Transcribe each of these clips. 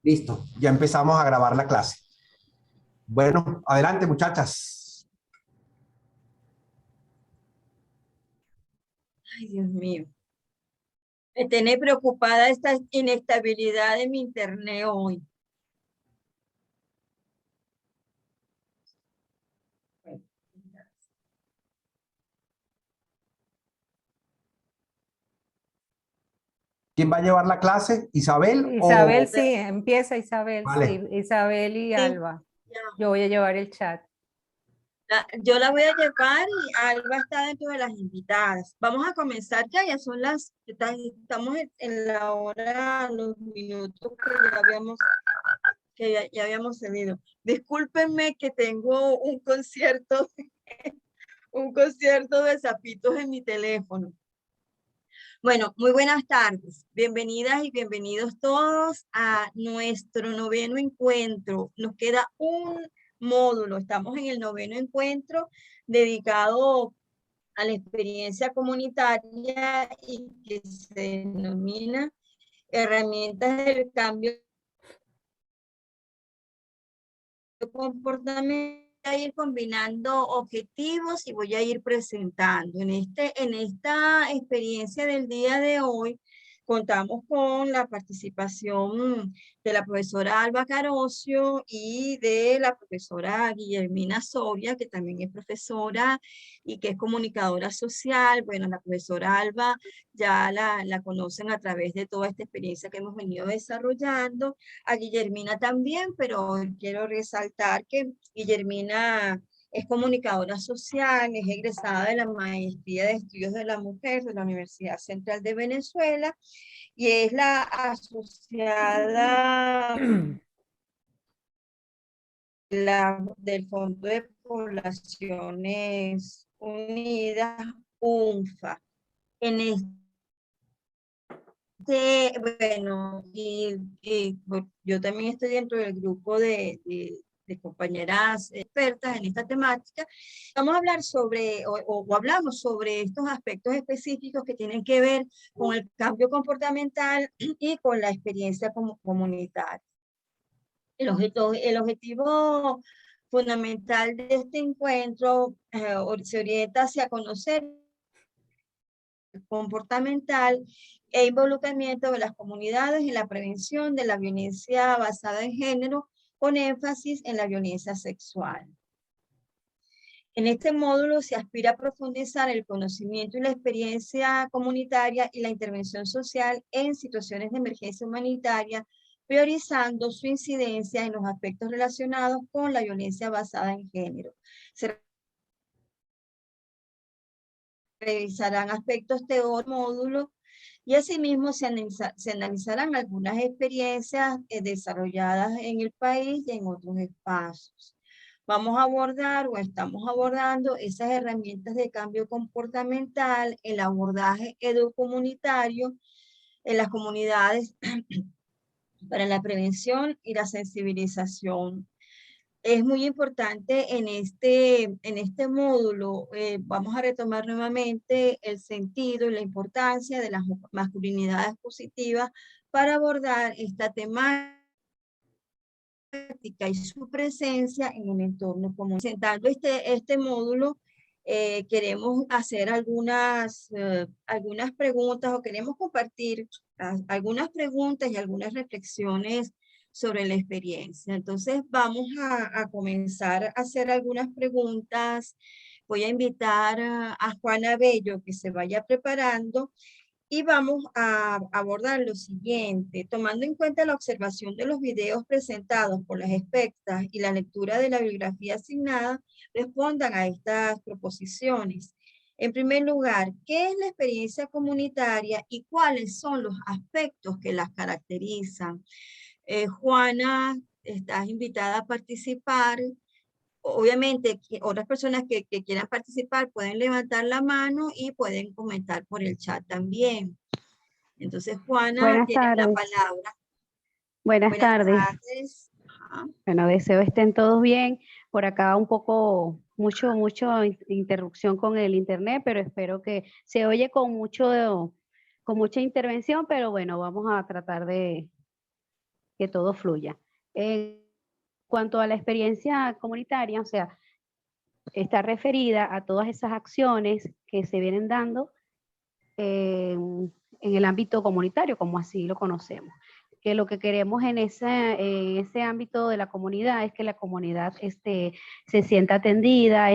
Listo, ya empezamos a grabar la clase. Bueno, adelante muchachas. Ay, Dios mío. Me tiene preocupada esta inestabilidad de mi internet hoy. ¿Quién va a llevar la clase? ¿Isabel Isabel, o...? sí, empieza Isabel, sí, Vale, Isabel y Sí, Alba. ya. Yo voy a llevar el chat. Yo la voy a llevar y Alba está dentro de las invitadas. Vamos a comenzar ya son estamos en la hora, los minutos que ya habíamos tenido. Discúlpenme que tengo un concierto, un concierto de zapitos en mi teléfono. Bueno, muy buenas tardes. Bienvenidas y bienvenidos todos a nuestro noveno encuentro. Nos queda un módulo. Estamos en el noveno encuentro dedicado a la experiencia comunitaria y que se denomina herramientas del cambio comportamental. Voy a ir combinando objetivos y voy a ir presentando. En esta experiencia del día de hoy, contamos con la participación de la profesora Alba Carocio y de la profesora Guillermina Soria, que también es profesora y que es comunicadora social. Bueno, la profesora Alba ya la conocen a través de toda esta experiencia que hemos venido desarrollando. A Guillermina también, pero quiero resaltar que Guillermina es comunicadora social, es egresada de la Maestría de Estudios de la Mujer de la Universidad Central de Venezuela y es la asociada del Fondo de Poblaciones Unidas, UNFA. En bueno, yo también estoy dentro del grupo de compañeras expertas en esta temática. Vamos a hablar sobre, o hablamos sobre estos aspectos específicos que tienen que ver con el cambio comportamental y con la experiencia comunitaria. El objetivo fundamental de este encuentro se orienta hacia conocer comportamental e involucramiento de las comunidades en la prevención de la violencia basada en género, con énfasis en la violencia sexual. En este módulo se aspira a profundizar el conocimiento y la experiencia comunitaria y la intervención social en situaciones de emergencia humanitaria, priorizando su incidencia en los aspectos relacionados con la violencia basada en género. Se revisarán aspectos teóricos del módulo y asimismo se analizarán algunas experiencias desarrolladas en el país y en otros espacios. Vamos a abordar o estamos abordando esas herramientas de cambio comportamental, el abordaje educomunitario en las comunidades para la prevención y la sensibilización. Es muy importante en este módulo, vamos a retomar nuevamente el sentido y la importancia de las masculinidades positivas para abordar esta temática y su presencia en el entorno común. Presentando este módulo, queremos hacer algunas preguntas o queremos compartir algunas preguntas y algunas reflexiones sobre la experiencia. Entonces vamos a comenzar a hacer algunas preguntas. Voy a invitar a Juana Bello que se vaya preparando y vamos a abordar lo siguiente, tomando en cuenta la observación de los videos presentados por las expertas y la lectura de la bibliografía asignada, respondan a estas proposiciones. En primer lugar, ¿qué es la experiencia comunitaria y cuáles son los aspectos que las caracterizan? Juana, estás invitada a participar. Obviamente, otras personas que quieran participar pueden levantar la mano y pueden comentar por el chat también. Entonces, Juana, Buenas tienes la tardes. palabra. Buenas tardes. Ajá. Bueno, deseo estén todos bien. Por acá un poco, mucho interrupción con el internet, pero espero que se oye con mucha intervención, pero bueno, vamos a tratar de que todo fluya. En cuanto a la experiencia comunitaria, o sea, está referida a todas esas acciones que se vienen dando en el ámbito comunitario, como así lo conocemos. Que lo que queremos en ese ámbito de la comunidad es que la comunidad se sienta atendida,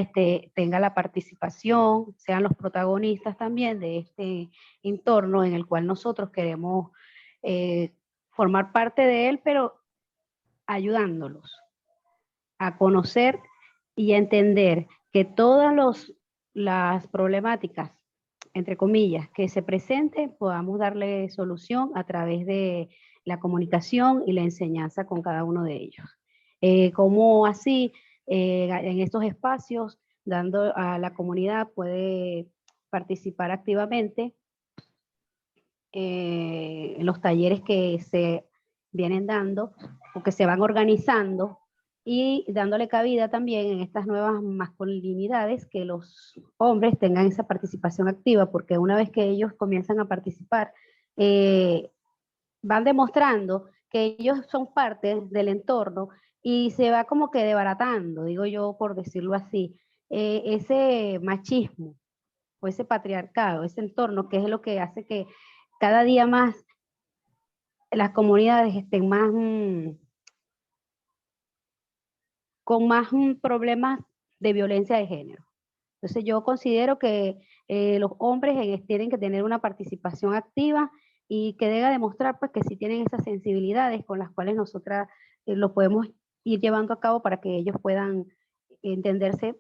tenga la participación, sean los protagonistas también de este entorno en el cual nosotros queremos formar parte de él, pero ayudándolos a conocer y a entender que todas las problemáticas, entre comillas, que se presenten, podamos darle solución a través de la comunicación y la enseñanza con cada uno de ellos. Como así, en estos espacios, dando a la comunidad puede participar activamente en los talleres que se vienen dando o que se van organizando y dándole cabida también en estas nuevas masculinidades que los hombres tengan esa participación activa, porque una vez que ellos comienzan a participar, van demostrando que ellos son parte del entorno y se va como que desbaratando, digo yo por decirlo así, ese machismo o ese patriarcado, ese entorno que es lo que hace que cada día más las comunidades estén más con más problemas de violencia de género. Entonces yo considero que los hombres tienen que tener una participación activa y que deba demostrar pues que sí tienen esas sensibilidades con las cuales nosotras lo podemos ir llevando a cabo para que ellos puedan entenderse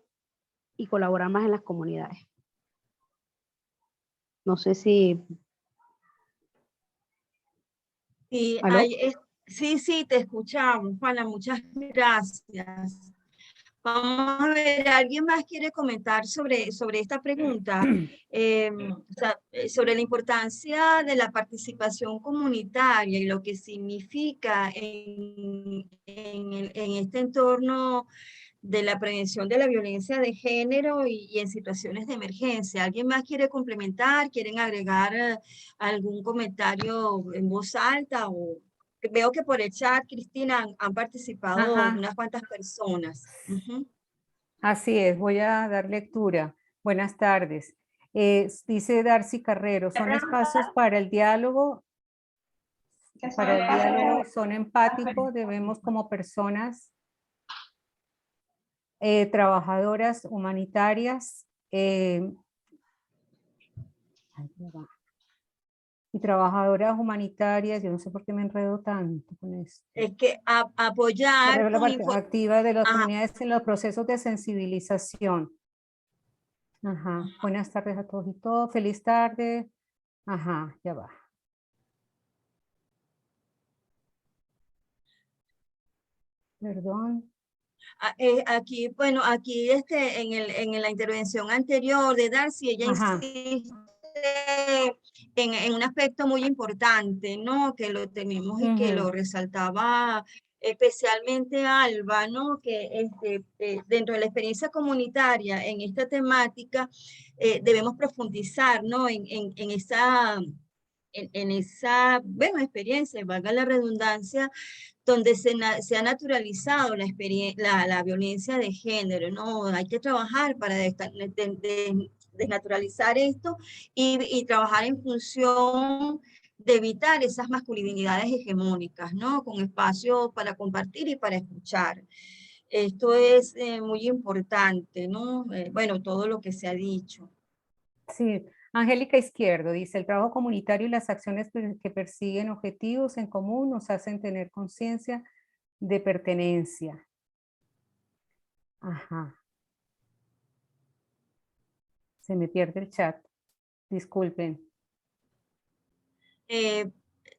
y colaborar más en las comunidades. No sé si... Sí, sí, te escuchamos, Juana, muchas gracias. Vamos a ver, ¿alguien más quiere comentar sobre esta pregunta? Sobre la importancia de la participación comunitaria y lo que significa en este entorno de la prevención de la violencia de género y en situaciones de emergencia. ¿Alguien más quiere complementar? ¿Quieren agregar algún comentario en voz alta? Veo que por el chat, Cristina, han participado unas cuantas personas. Así es, voy a dar lectura. Buenas tardes. Dice Darcy Carrero, son espacios para el diálogo son empáticos, debemos como personas trabajadoras humanitarias y trabajadoras humanitarias, yo no sé por qué me enredo tanto con esto. Es que apoyar la parte activa de las comunidades en los procesos de sensibilización. Ajá. Buenas tardes a todos y todas. Feliz tarde. Ajá, ya va. Perdón. Aquí, bueno, aquí en la intervención anterior de Darcy, ella insiste en un aspecto muy importante, ¿no? Que lo tenemos y que lo resaltaba especialmente Alba, ¿no? Que dentro de la experiencia comunitaria en esta temática debemos profundizar, ¿no? En esa, bueno, experiencia, valga la redundancia, donde se ha naturalizado la violencia de género, ¿no? Hay que trabajar para desnaturalizar esto y trabajar en función de evitar esas masculinidades hegemónicas, ¿no? Con espacios para compartir y para escuchar. Esto es muy importante, ¿no? Bueno, todo lo que se ha dicho. Sí, Angélica Izquierdo dice, el trabajo comunitario y las acciones que persiguen objetivos en común nos hacen tener conciencia de pertenencia. Ajá. Se me pierde el chat. Disculpen.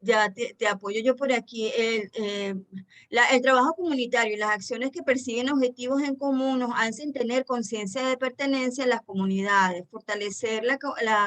Ya te apoyo yo por aquí. El trabajo comunitario y las acciones que persiguen objetivos en común nos hacen tener conciencia de pertenencia en las comunidades, fortalecer la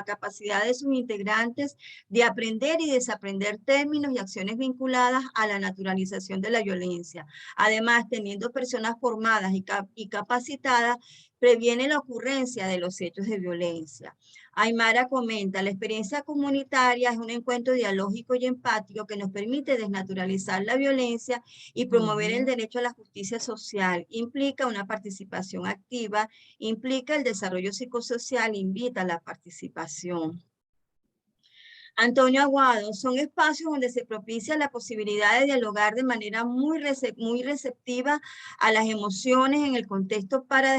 capacidad de sus integrantes de aprender y desaprender términos y acciones vinculadas a la naturalización de la violencia. Además, teniendo personas formadas y capacitadas, previene la ocurrencia de los hechos de violencia. Aymara comenta, la experiencia comunitaria es un encuentro dialógico y empático que nos permite desnaturalizar la violencia y promover el derecho a la justicia social. Implica una participación activa, implica el desarrollo psicosocial, invita a la participación. Antonio Aguado, son espacios donde se propicia la posibilidad de dialogar de manera muy receptiva a las emociones en el contexto para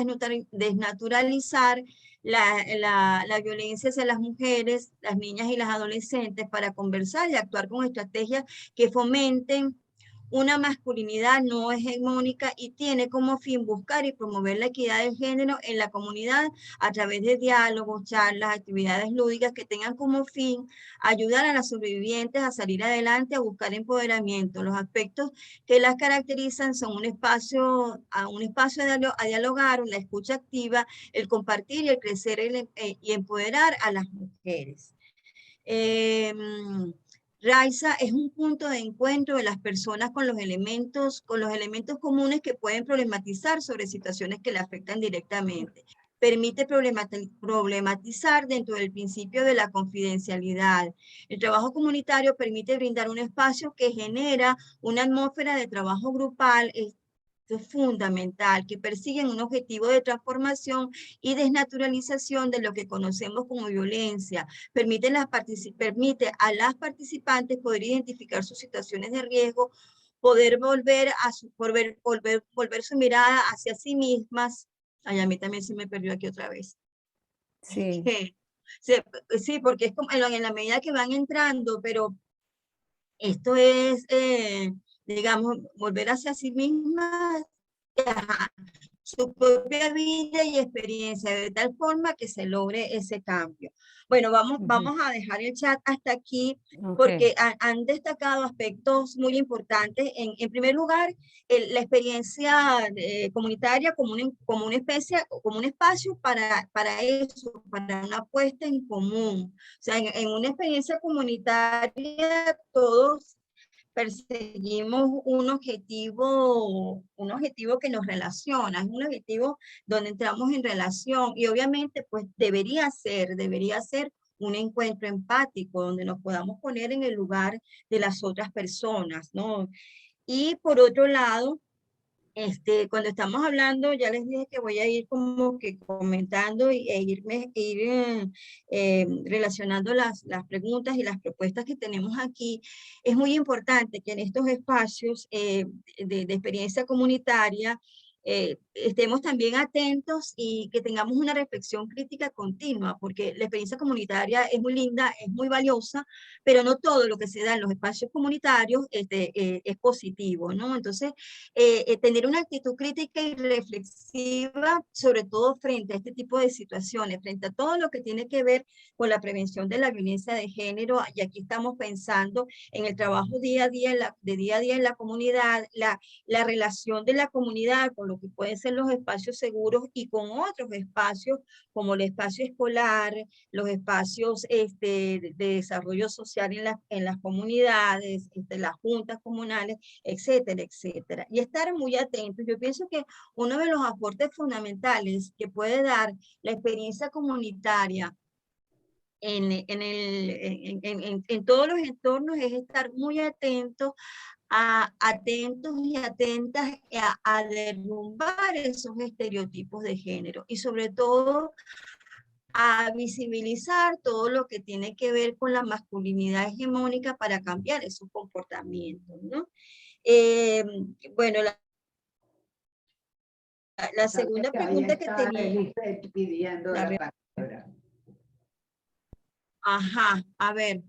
desnaturalizar la violencia hacia las mujeres, las niñas y las adolescentes, para conversar y actuar con estrategias que fomenten una masculinidad no hegemónica y tiene como fin buscar y promover la equidad de género en la comunidad a través de diálogos, charlas, actividades lúdicas que tengan como fin ayudar a las sobrevivientes a salir adelante, a buscar empoderamiento. Los aspectos que las caracterizan son un espacio a dialogar, una escucha activa, el compartir y el crecer y empoderar a las mujeres. Raiza es un punto de encuentro de las personas con los elementos comunes que pueden problematizar sobre situaciones que le afectan directamente. Permite problematizar dentro del principio de la confidencialidad. El trabajo comunitario permite brindar un espacio que genera una atmósfera de trabajo grupal, fundamental, que persiguen un objetivo de transformación y desnaturalización de lo que conocemos como violencia. Permite a las participantes poder identificar sus situaciones de riesgo, poder volver su mirada hacia sí mismas. Ay, a mí también se me perdió aquí otra vez. Sí. Sí, porque es como en la medida que van entrando, pero esto es, digamos, volver hacia sí mismas, su propia vida y experiencia, de tal forma que se logre ese cambio. Bueno, vamos a dejar el chat hasta aquí, porque han destacado aspectos muy importantes. En primer lugar, la experiencia comunitaria como un espacio para eso, para una puesta en común. O sea, en una experiencia comunitaria todos perseguimos un objetivo que nos relaciona, es un objetivo donde entramos en relación y obviamente pues debería ser un encuentro empático donde nos podamos poner en el lugar de las otras personas, ¿no? Y por otro lado, cuando estamos hablando, ya les dije que voy a ir como que comentando relacionando las preguntas y las propuestas que tenemos aquí. Es muy importante que en estos espacios de experiencia comunitaria estemos también atentos y que tengamos una reflexión crítica continua, porque la experiencia comunitaria es muy linda, es muy valiosa, pero no todo lo que se da en los espacios comunitarios es positivo, ¿no? Entonces, tener una actitud crítica y reflexiva, sobre todo frente a este tipo de situaciones, frente a todo lo que tiene que ver con la prevención de la violencia de género, y aquí estamos pensando en el trabajo día a día en la comunidad, la relación de la comunidad con lo que pueden ser los espacios seguros y con otros espacios como el espacio escolar, los espacios de desarrollo social en las comunidades, las juntas comunales, etcétera, etcétera. Y estar muy atentos. Yo pienso que uno de los aportes fundamentales que puede dar la experiencia comunitaria en todos los entornos es estar muy atentos y atentas a derrumbar esos estereotipos de género y sobre todo a visibilizar todo lo que tiene que ver con la masculinidad hegemónica para cambiar esos comportamientos, ¿no? Bueno, la segunda pregunta que tenía. Pidiendo la palabra. Ajá, a ver.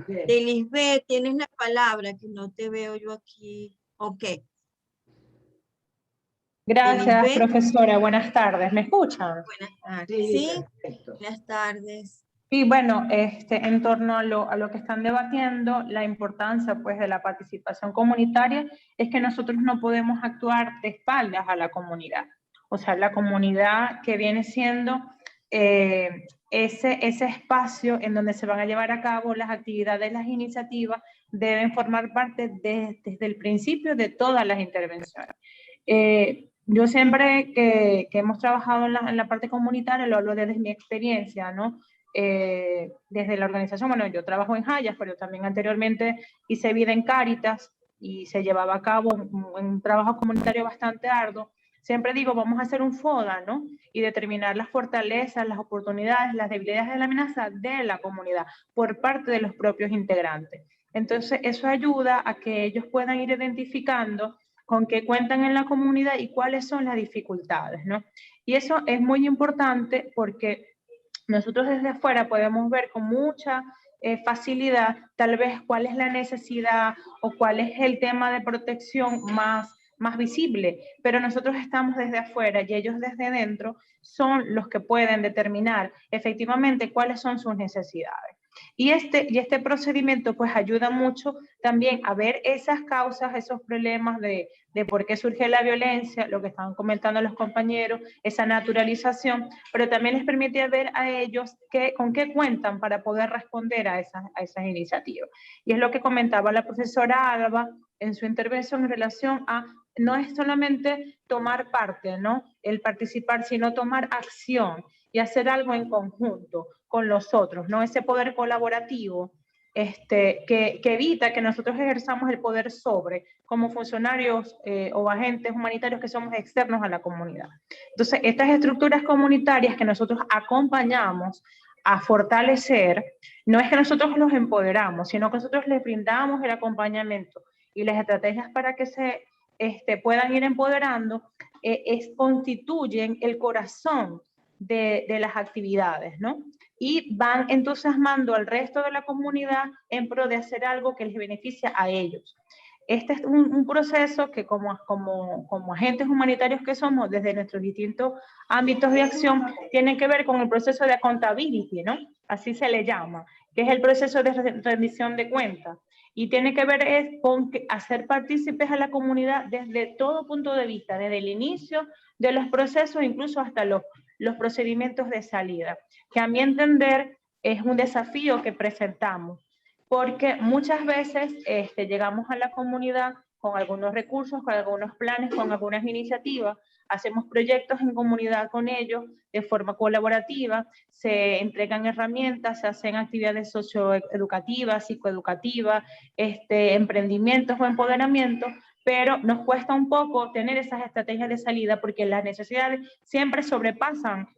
De Lisbeth, tienes la palabra, que no te veo yo aquí. Ok. Gracias, profesora. Buenas tardes. ¿Me escuchan? Buenas tardes. Sí, buenas tardes. Y bueno, en torno a lo que están debatiendo, la importancia pues de la participación comunitaria es que nosotros no podemos actuar de espaldas a la comunidad. O sea, la comunidad que viene siendo ese espacio en donde se van a llevar a cabo las actividades, las iniciativas, deben formar parte desde el principio de todas las intervenciones. yo siempre que hemos trabajado en la parte comunitaria, lo hablo desde mi experiencia, ¿no? Desde la organización, bueno, yo trabajo en Hayas, pero también anteriormente hice vida en Cáritas y se llevaba a cabo un trabajo comunitario bastante arduo. Siempre digo, vamos a hacer un FODA, ¿no? Y determinar las fortalezas, las oportunidades, las debilidades de la amenaza de la comunidad por parte de los propios integrantes. Entonces, eso ayuda a que ellos puedan ir identificando con qué cuentan en la comunidad y cuáles son las dificultades, ¿no? Y eso es muy importante porque nosotros desde afuera podemos ver con mucha facilidad tal vez cuál es la necesidad o cuál es el tema de protección más visible, pero nosotros estamos desde afuera y ellos desde dentro son los que pueden determinar efectivamente cuáles son sus necesidades. Y este procedimiento pues ayuda mucho también a ver esas causas, esos problemas de por qué surge la violencia, lo que estaban comentando los compañeros, esa naturalización, pero también les permite ver a ellos con qué cuentan para poder responder a esas iniciativas. Y es lo que comentaba la profesora Alba en su intervención en relación a no es solamente tomar parte, ¿no? El participar, sino tomar acción y hacer algo en conjunto con los otros, ¿no? Ese poder colaborativo que evita que nosotros ejerzamos el poder sobre como funcionarios o agentes humanitarios que somos externos a la comunidad. Entonces, estas estructuras comunitarias que nosotros acompañamos a fortalecer, no es que nosotros los empoderamos, sino que nosotros les brindamos el acompañamiento y las estrategias para que se puedan ir empoderando, constituyen el corazón de las actividades, ¿no? Y van entusiasmando al resto de la comunidad en pro de hacer algo que les beneficia a ellos. Este es un proceso que como agentes humanitarios que somos desde nuestros distintos ámbitos de acción, tiene que ver con el proceso de accountability, ¿no? Así se le llama, que es el proceso de rendición de cuentas. Y tiene que ver con hacer partícipes a la comunidad desde todo punto de vista, desde el inicio de los procesos, incluso hasta los procedimientos de salida, que a mi entender es un desafío que presentamos, porque muchas veces llegamos a la comunidad con algunos recursos, con algunos planes, con algunas iniciativas, hacemos proyectos en comunidad con ellos de forma colaborativa, se entregan herramientas, se hacen actividades socioeducativas, psicoeducativas, emprendimientos o empoderamientos, pero nos cuesta un poco tener esas estrategias de salida porque las necesidades siempre sobrepasan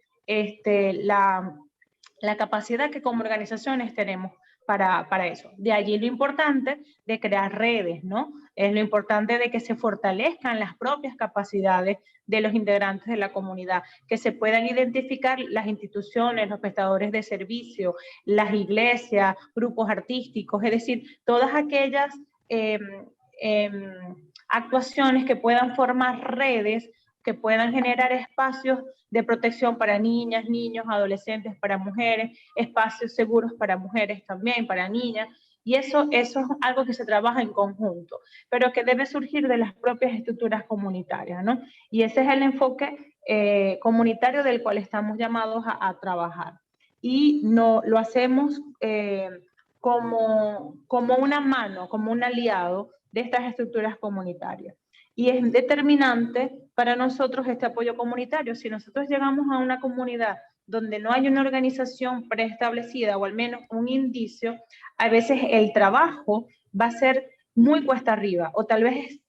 la capacidad que como organizaciones tenemos para eso. De allí lo importante de crear redes, ¿no? Es lo importante de que se fortalezcan las propias capacidades de los integrantes de la comunidad, que se puedan identificar las instituciones, los prestadores de servicio, las iglesias, grupos artísticos, es decir, todas aquellas actuaciones que puedan formar redes, que puedan generar espacios de protección para niñas, niños, adolescentes, para mujeres, espacios seguros para mujeres también, para niñas, y eso es algo que se trabaja en conjunto, pero que debe surgir de las propias estructuras comunitarias, ¿no? Y ese es el enfoque comunitario del cual estamos llamados a trabajar. Y no, lo hacemos como una mano, como un aliado de estas estructuras comunitarias. Y es determinante para nosotros este apoyo comunitario. Si nosotros llegamos a una comunidad donde no hay una organización preestablecida o al menos un indicio, a veces el trabajo va a ser muy cuesta arriba o tal vez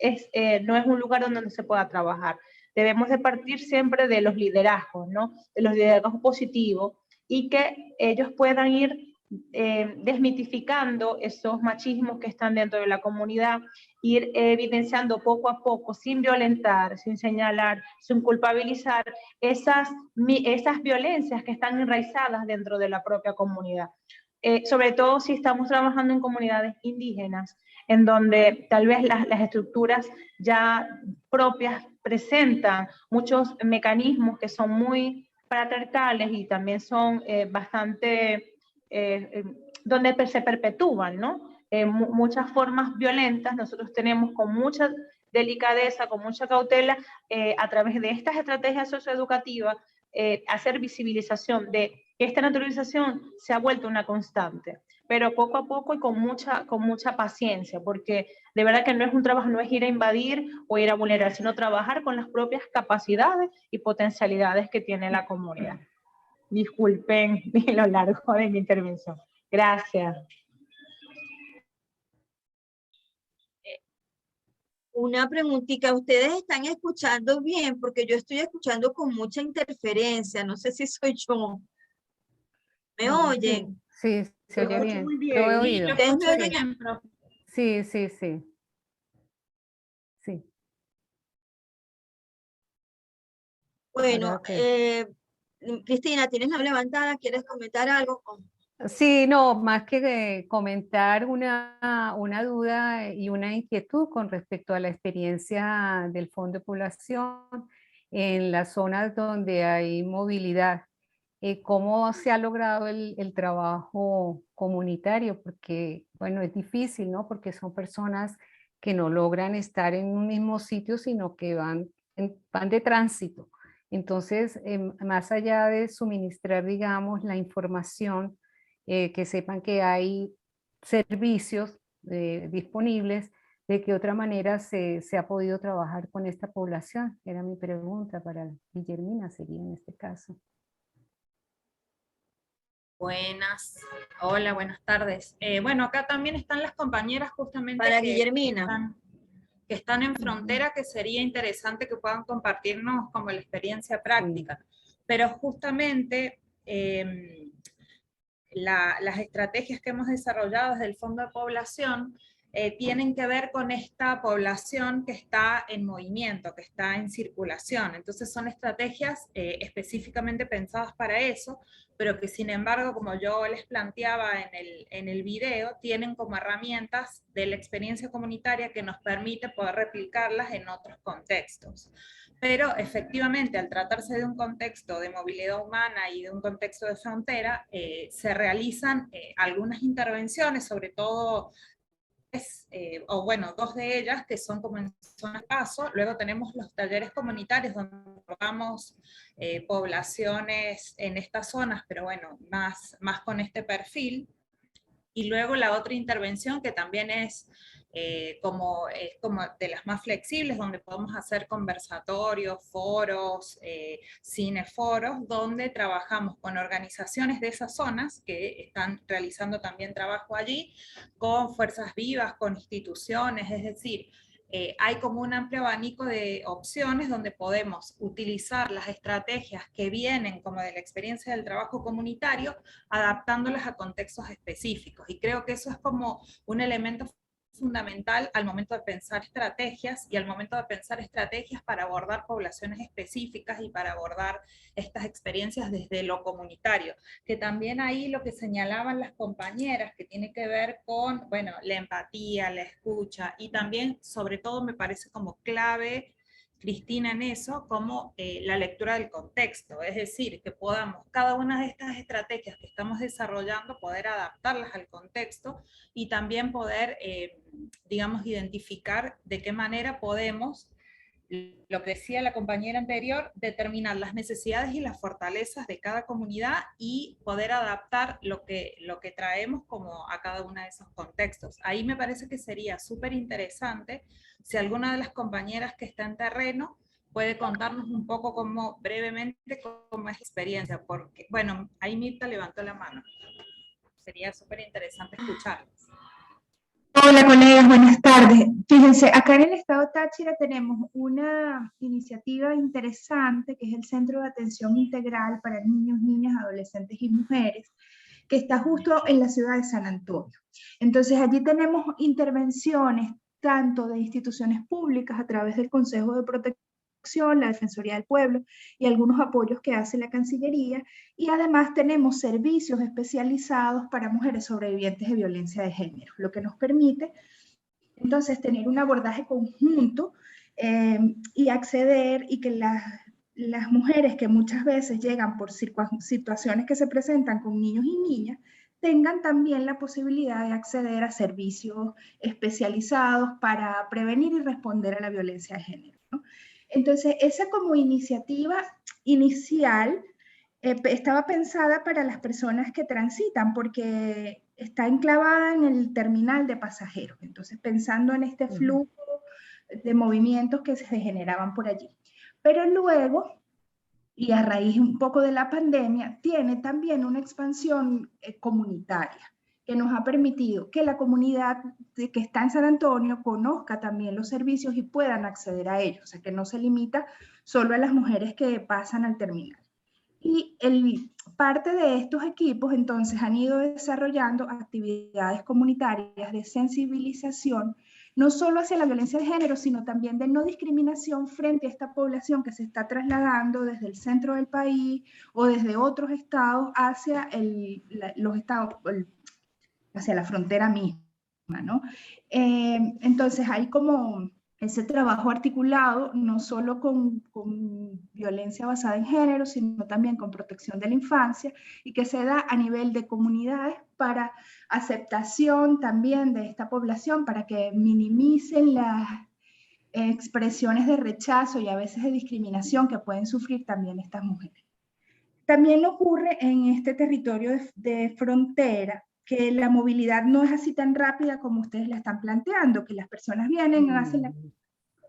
no es un lugar donde se pueda trabajar. Debemos de partir siempre de los liderazgos, ¿no? De los liderazgos positivos y que ellos puedan ir desmitificando esos machismos que están dentro de la comunidad, ir evidenciando poco a poco, sin violentar, sin señalar, sin culpabilizar esas violencias que están enraizadas dentro de la propia comunidad. Sobre todo si estamos trabajando en comunidades indígenas, en donde tal vez las estructuras ya propias presentan muchos mecanismos que son muy patriarcales y también son bastante donde se perpetúan, ¿no? Muchas formas violentas. Nosotros tenemos con mucha delicadeza, con mucha cautela, a través de estas estrategias socioeducativas, hacer visibilización de que esta naturalización se ha vuelto una constante. pero poco a poco y con mucha paciencia, porque de verdad que no es un trabajo, no es ir a invadir o ir a vulnerar, sino trabajar con las propias capacidades y potencialidades que tiene la comunidad. Disculpen lo largo de mi intervención. Gracias. Una preguntita, ¿ustedes están escuchando bien? Porque yo estoy escuchando con mucha interferencia, no sé si soy yo. ¿Me oyen? Sí, se oye bien. Muy Lo he bien. oído. ¿Ustedes me oyen? Bien, profe. Sí, sí, sí. Sí. Bueno, Ahora, ok. Cristina, ¿tienes la levantada? ¿Quieres comentar algo? Sí, no, más que comentar una duda y una inquietud con respecto a la experiencia del Fondo de Población en las zonas donde hay movilidad. ¿Cómo se ha logrado el trabajo comunitario? Porque, bueno, es difícil, ¿no? Porque son personas que no logran estar en un mismo sitio, sino que van de tránsito. Entonces, más allá de suministrar, digamos, la información, que sepan que hay servicios disponibles, ¿de qué otra manera se ha podido trabajar con esta población? Era mi pregunta para Guillermina, sería en este caso. Buenas, hola, buenas tardes. Bueno, acá también están las compañeras justamente Para que Guillermina. están en frontera, que sería interesante que puedan compartirnos como la experiencia práctica. Pero justamente las estrategias que hemos desarrollado desde el Fondo de Población tienen que ver con esta población que está en movimiento, que está en circulación. Entonces son estrategias específicamente pensadas para eso, pero que sin embargo, como yo les planteaba en el video, tienen como herramientas de la experiencia comunitaria que nos permite poder replicarlas en otros contextos. Pero efectivamente, al tratarse de un contexto de movilidad humana y de un contexto de frontera, se realizan algunas intervenciones, sobre todo o bueno, dos de ellas que son como en zona de paso. Luego tenemos los talleres comunitarios donde probamos poblaciones en estas zonas, pero bueno, más con este perfil. Y luego la otra intervención que también es como de las más flexibles, donde podemos hacer conversatorios, foros, cineforos, donde trabajamos con organizaciones de esas zonas que están realizando también trabajo allí, con fuerzas vivas, con instituciones, es decir, hay como un amplio abanico de opciones donde podemos utilizar las estrategias que vienen como de la experiencia del trabajo comunitario, adaptándolas a contextos específicos. Y creo que eso es como un elemento fundamental al momento de pensar estrategias y al momento de pensar estrategias para abordar poblaciones específicas y para abordar estas experiencias desde lo comunitario, que también ahí lo que señalaban las compañeras, que tiene que ver con, bueno, la empatía, la escucha, y también, sobre todo, me parece como clave, Cristina, en eso, como la lectura del contexto, es decir, que podamos cada una de estas estrategias que estamos desarrollando, poder adaptarlas al contexto y también poder, digamos, identificar de qué manera podemos, lo que decía la compañera anterior, determinar las necesidades y las fortalezas de cada comunidad y poder adaptar lo que traemos como a cada uno de esos contextos. Ahí me parece que sería súper interesante si alguna de las compañeras que está en terreno puede contarnos un poco brevemente cómo es la experiencia, porque, bueno, ahí Mirta levantó la mano. Sería súper interesante escucharlos. Hola colegas, buenas tardes. Fíjense, acá en el estado Táchira tenemos una iniciativa interesante que es el Centro de Atención Integral para Niños, Niñas, Adolescentes y Mujeres, que está justo en la ciudad de San Antonio. Entonces allí tenemos intervenciones tanto de instituciones públicas a través del Consejo de Protección, la Defensoría del Pueblo y algunos apoyos que hace la Cancillería, y además tenemos servicios especializados para mujeres sobrevivientes de violencia de género, lo que nos permite entonces tener un abordaje conjunto y acceder, y que las mujeres que muchas veces llegan por situaciones que se presentan con niños y niñas, tengan también la posibilidad de acceder a servicios especializados para prevenir y responder a la violencia de género, ¿no? Entonces, esa como iniciativa inicial estaba pensada para las personas que transitan, porque está enclavada en el terminal de pasajeros. Entonces, pensando en este flujo de movimientos que se generaban por allí. Pero luego, y a raíz un poco de la pandemia, tiene también una expansión comunitaria que nos ha permitido que la comunidad que está en San Antonio conozca también los servicios y puedan acceder a ellos, o sea, que no se limita solo a las mujeres que pasan al terminal. Y parte de estos equipos entonces han ido desarrollando actividades comunitarias de sensibilización, no solo hacia la violencia de género, sino también de no discriminación frente a esta población que se está trasladando desde el centro del país o desde otros estados hacia los estados, hacia la frontera misma, ¿no? Entonces hay como ese trabajo articulado, no solo con violencia basada en género, sino también con protección de la infancia, y que se da a nivel de comunidades para aceptación también de esta población, para que minimicen las expresiones de rechazo y a veces de discriminación que pueden sufrir también estas mujeres. También ocurre en este territorio de frontera que la movilidad no es así tan rápida como ustedes la están planteando, que las personas vienen, hacen la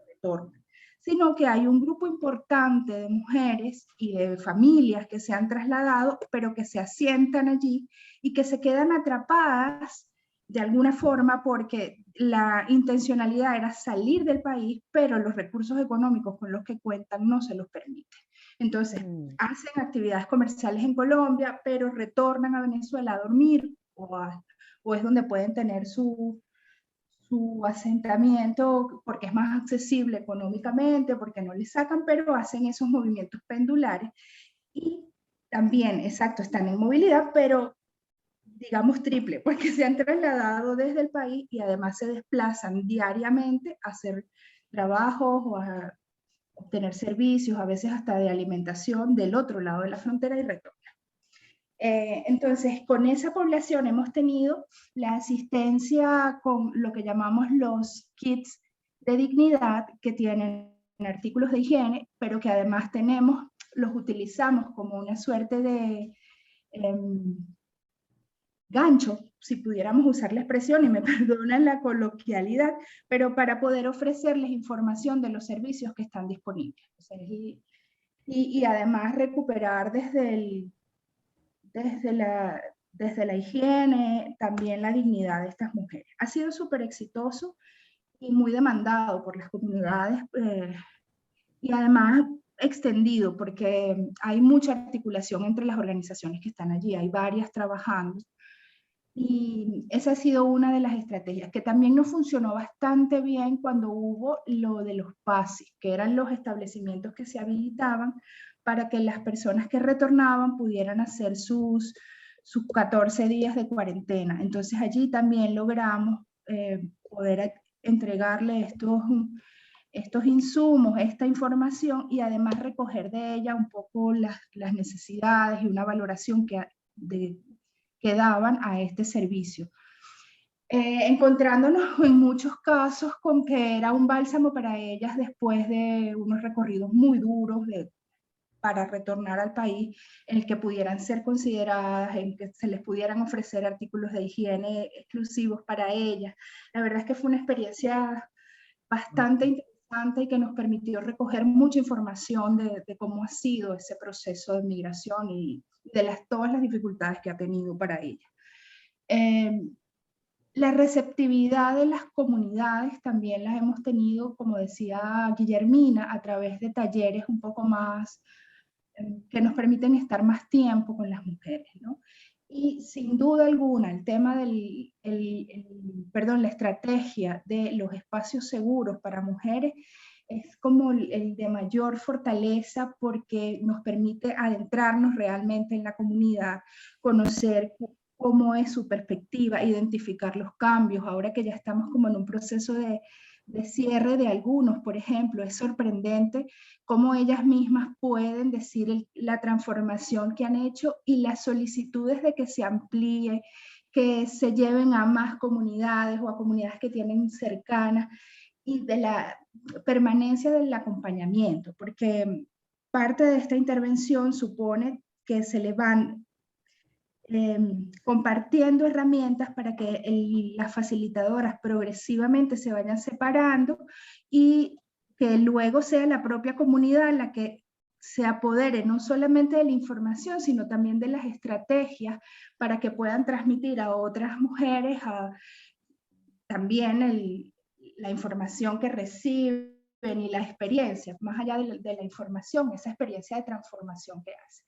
retorno, sino que hay un grupo importante de mujeres y de familias que se han trasladado, pero que se asientan allí y que se quedan atrapadas de alguna forma porque la intencionalidad era salir del país, pero los recursos económicos con los que cuentan no se los permiten. Entonces, hacen actividades comerciales en Colombia, pero retornan a Venezuela a dormir o es donde pueden tener su asentamiento porque es más accesible económicamente, porque no les sacan, pero hacen esos movimientos pendulares. Y también, exacto, están en movilidad, pero digamos triple, porque se han trasladado desde el país y además se desplazan diariamente a hacer trabajos o a obtener servicios, a veces hasta de alimentación del otro lado de la frontera y retornan. Entonces, con esa población hemos tenido la asistencia con lo que llamamos los kits de dignidad, que tienen artículos de higiene, pero que además los utilizamos como una suerte de gancho, si pudiéramos usar la expresión, y me perdonan la coloquialidad, pero para poder ofrecerles información de los servicios que están disponibles. O sea, y además recuperar desde la higiene, también la dignidad de estas mujeres. Ha sido súper exitoso y muy demandado por las comunidades y además extendido porque hay mucha articulación entre las organizaciones que están allí, hay varias trabajando. Y esa ha sido una de las estrategias que también nos funcionó bastante bien cuando hubo lo de los PASI, que eran los establecimientos que se habilitaban para que las personas que retornaban pudieran hacer sus 14 días de cuarentena. Entonces allí también logramos poder entregarle estos insumos, esta información y además recoger de ella un poco las necesidades y una valoración que daban a este servicio. Encontrándonos en muchos casos con que era un bálsamo para ellas después de unos recorridos muy duros para retornar al país, en el que pudieran ser consideradas, en que se les pudieran ofrecer artículos de higiene exclusivos para ellas. La verdad es que fue una experiencia bastante interesante y que nos permitió recoger mucha información de cómo ha sido ese proceso de migración y de todas las dificultades que ha tenido para ella. La receptividad de las comunidades también las hemos tenido, como decía Guillermina, a través de talleres un poco más que nos permiten estar más tiempo con las mujeres, ¿no? Y sin duda alguna el tema la estrategia de los espacios seguros para mujeres es como el de mayor fortaleza porque nos permite adentrarnos realmente en la comunidad, conocer cómo es su perspectiva, identificar los cambios. Ahora que ya estamos como en un proceso de cierre de algunos, por ejemplo, es sorprendente cómo ellas mismas pueden decir la transformación que han hecho y las solicitudes de que se amplíe, que se lleven a más comunidades o a comunidades que tienen cercanas, y de la permanencia del acompañamiento, porque parte de esta intervención supone que se le van compartiendo herramientas para que las facilitadoras progresivamente se vayan separando y que luego sea la propia comunidad la que se apodere no solamente de la información, sino también de las estrategias para que puedan transmitir a otras mujeres también la información que reciben y la experiencia, más allá de la información, esa experiencia de transformación que hace.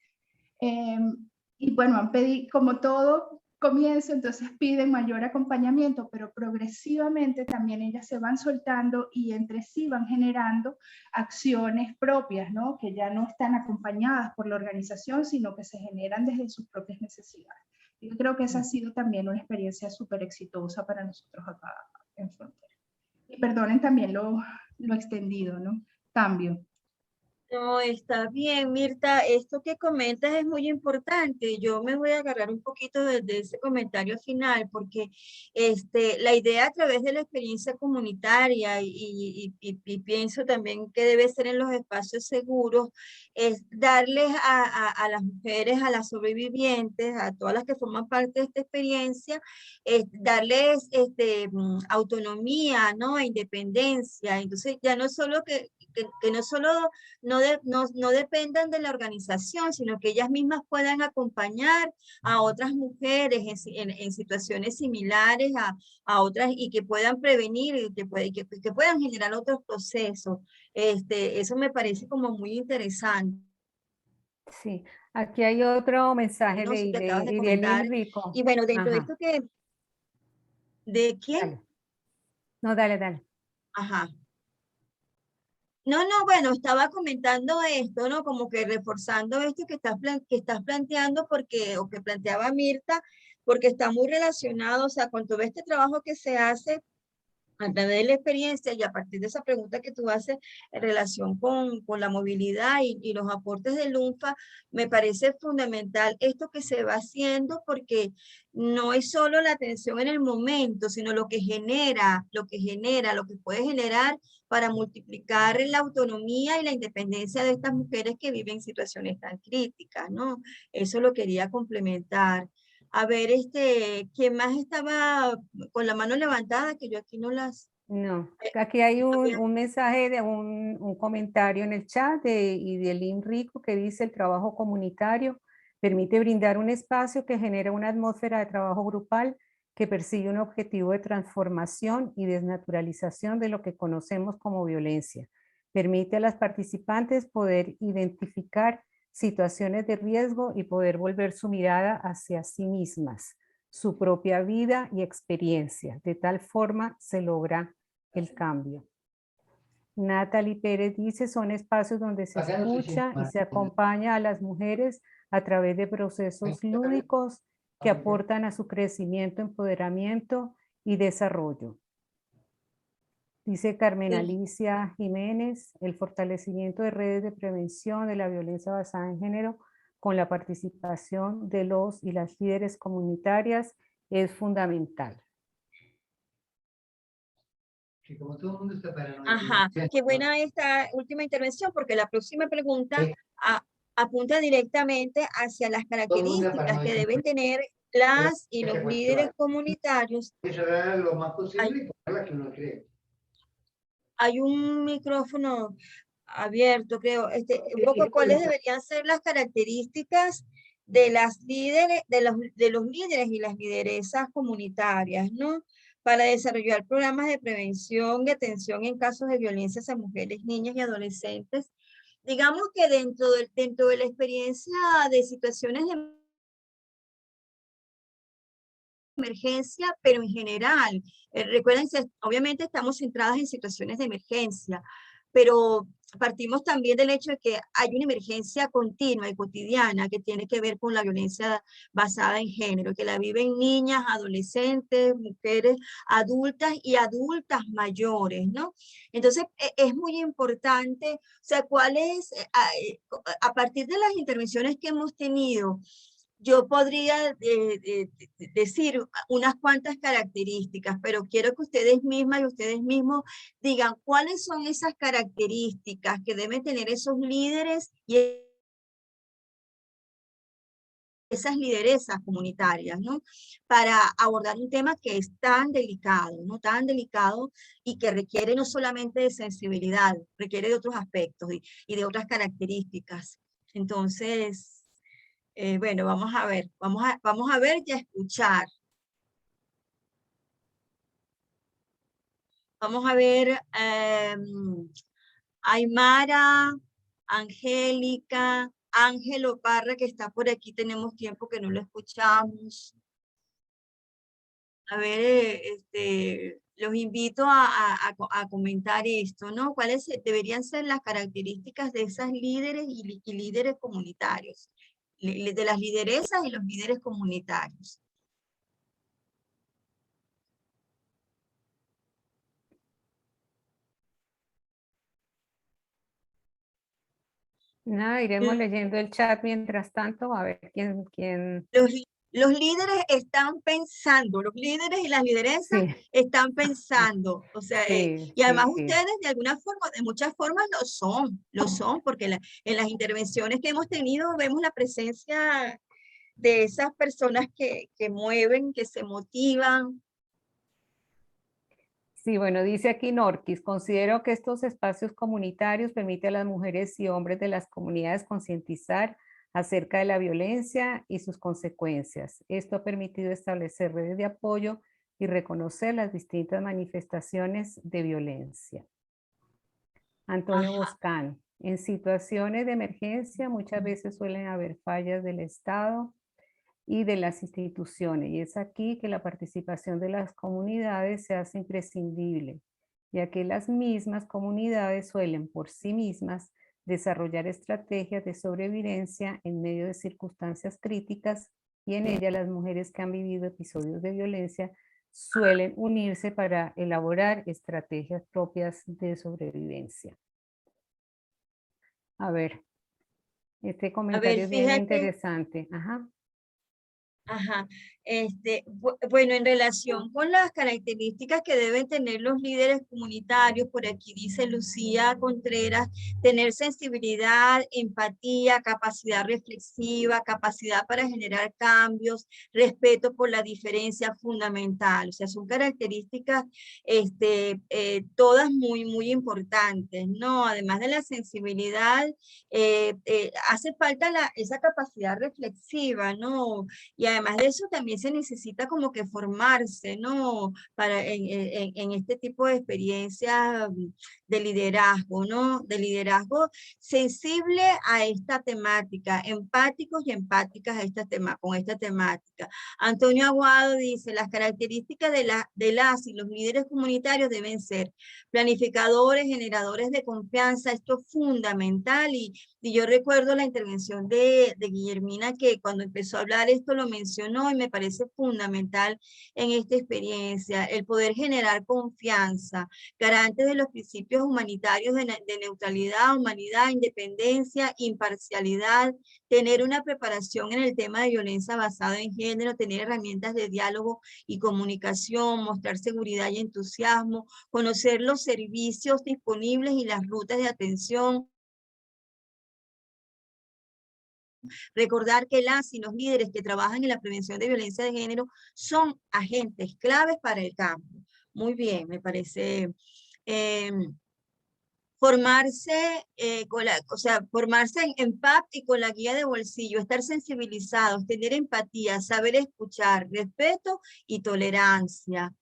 Y bueno, han pedido, como todo comienzo, entonces piden mayor acompañamiento, pero progresivamente también ellas se van soltando y entre sí van generando acciones propias, ¿no? Que ya no están acompañadas por la organización, sino que se generan desde sus propias necesidades. Yo creo que esa ha sido también una experiencia súper exitosa para nosotros acá en Frontera. Y perdonen también lo extendido, ¿no? Cambio. No, está bien, Mirta. Esto que comentas es muy importante. Yo me voy a agarrar un poquito de ese comentario final, porque la idea a través de la experiencia comunitaria y pienso también que debe ser en los espacios seguros, es darles a las mujeres, a las sobrevivientes, a todas las que forman parte de esta experiencia, darles autonomía, ¿no? E independencia. Entonces, ya no solo que no solo no dependan de la organización, sino que ellas mismas puedan acompañar a otras mujeres en situaciones similares a otras y que puedan prevenir y que puedan generar otros procesos. Eso me parece como muy interesante. Sí, aquí hay otro mensaje No sé qué acabas de de comentar. Rico. Y bueno, dentro de Ajá. esto que... ¿De quién? Dale. No, dale, dale. Ajá. No, bueno, estaba comentando esto, ¿no? Como que reforzando esto que estás planteando, o que planteaba Mirta, porque está muy relacionado, o sea, con todo este trabajo que se hace a través de la experiencia y a partir de esa pregunta que tú haces en relación con la movilidad y los aportes del UNFA, me parece fundamental esto que se va haciendo, porque no es solo la atención en el momento, sino lo que puede generar para multiplicar la autonomía y la independencia de estas mujeres que viven situaciones tan críticas, ¿no? Eso lo quería complementar. A ver, ¿quién más estaba con la mano levantada? Que yo aquí no las... No, aquí hay un mensaje de un comentario en el chat y de Lynn Rico que dice: el trabajo comunitario permite brindar un espacio que genera una atmósfera de trabajo grupal que persigue un objetivo de transformación y desnaturalización de lo que conocemos como violencia. Permite a las participantes poder identificar situaciones de riesgo y poder volver su mirada hacia sí mismas, su propia vida y experiencia. De tal forma se logra el cambio. Natalie Pérez dice: son espacios donde se escucha y se acompaña a las mujeres a través de procesos lúdicos que aportan a su crecimiento, empoderamiento y desarrollo. Dice Carmen Alicia Jiménez: el fortalecimiento de redes de prevención de la violencia basada en género con la participación de los y las líderes comunitarias es fundamental. Que como todo el mundo está paranoico. Ajá, qué buena esta última intervención, porque la próxima pregunta apunta directamente hacia las características que deben tener las y los líderes comunitarios. Lo más posible y ponerla que uno cree. Hay un micrófono abierto, creo. Un poco cuáles deberían ser las características de las líderes, de los líderes y las lideresas comunitarias, ¿no? Para desarrollar programas de prevención y atención en casos de violencia hacia mujeres, niñas y adolescentes. Digamos que dentro de la experiencia de situaciones de emergencia, pero en general, recuerden, obviamente estamos centradas en situaciones de emergencia, pero partimos también del hecho de que hay una emergencia continua y cotidiana que tiene que ver con la violencia basada en género, que la viven niñas, adolescentes, mujeres adultas y adultas mayores, ¿no? Entonces, es muy importante, o sea, a partir de las intervenciones que hemos tenido, yo podría decir unas cuantas características, pero quiero que ustedes mismas y ustedes mismos digan cuáles son esas características que deben tener esos líderes y esas lideresas comunitarias, ¿no? Para abordar un tema que es tan delicado, ¿no? Tan delicado y que requiere no solamente de sensibilidad, requiere de otros aspectos y de otras características. Entonces, bueno, vamos a ver y a escuchar. Vamos a ver, Aymara, Angélica, Ángelo Parra, que está por aquí, tenemos tiempo que no lo escuchamos. A ver, los invito a comentar esto, ¿no? ¿Cuáles deberían ser las características de esas líderes y líderes comunitarios? De las lideresas y los líderes comunitarios. Nada, iremos leyendo el chat mientras tanto, a ver quién... Los líderes están pensando, los líderes y las lideresas Sí. están pensando, o sea, Sí, y además sí. ustedes de alguna forma, de muchas formas lo son, porque en las intervenciones que hemos tenido vemos la presencia de esas personas que mueven, que se motivan. Sí, bueno, dice aquí Norquis, considero que estos espacios comunitarios permiten a las mujeres y hombres de las comunidades concientizar acerca de la violencia y sus consecuencias. Esto ha permitido establecer redes de apoyo y reconocer las distintas manifestaciones de violencia. Antonio Boscán, en situaciones de emergencia muchas veces suelen haber fallas del Estado y de las instituciones, y es aquí que la participación de las comunidades se hace imprescindible, ya que las mismas comunidades suelen por sí mismas desarrollar estrategias de sobrevivencia en medio de circunstancias críticas, y en ellas las mujeres que han vivido episodios de violencia suelen unirse para elaborar estrategias propias de sobrevivencia. A ver, este comentario es bien interesante. Ajá. Ajá. Bueno, en relación con las características que deben tener los líderes comunitarios, por aquí dice Lucía Contreras, tener sensibilidad, empatía, capacidad reflexiva, capacidad para generar cambios, respeto por la diferencia fundamental. O sea, son características todas muy importantes, ¿no? Además de la sensibilidad, hace falta esa capacidad reflexiva, ¿no? Y además de eso también se necesita como que formarse, ¿no? En este tipo de experiencias de liderazgo, ¿no? De liderazgo sensible a esta temática, empáticos y empáticas con esta temática. Antonio Aguado dice, las características de las y los líderes comunitarios deben ser planificadores, generadores de confianza, esto es fundamental, y yo recuerdo la intervención de Guillermina, que cuando empezó a hablar esto lo mencionó y me parece fundamental en esta experiencia, el poder generar confianza, garantes de los principios humanitarios de neutralidad, humanidad, independencia, imparcialidad, tener una preparación en el tema de violencia basada en género, tener herramientas de diálogo y comunicación, mostrar seguridad y entusiasmo, conocer los servicios disponibles y las rutas de atención, recordar que las y los líderes que trabajan en la prevención de violencia de género son agentes claves para el cambio. Muy bien, me parece. Formarse, formarse en PAP y con la guía de bolsillo, estar sensibilizados, tener empatía, saber escuchar, respeto y tolerancia.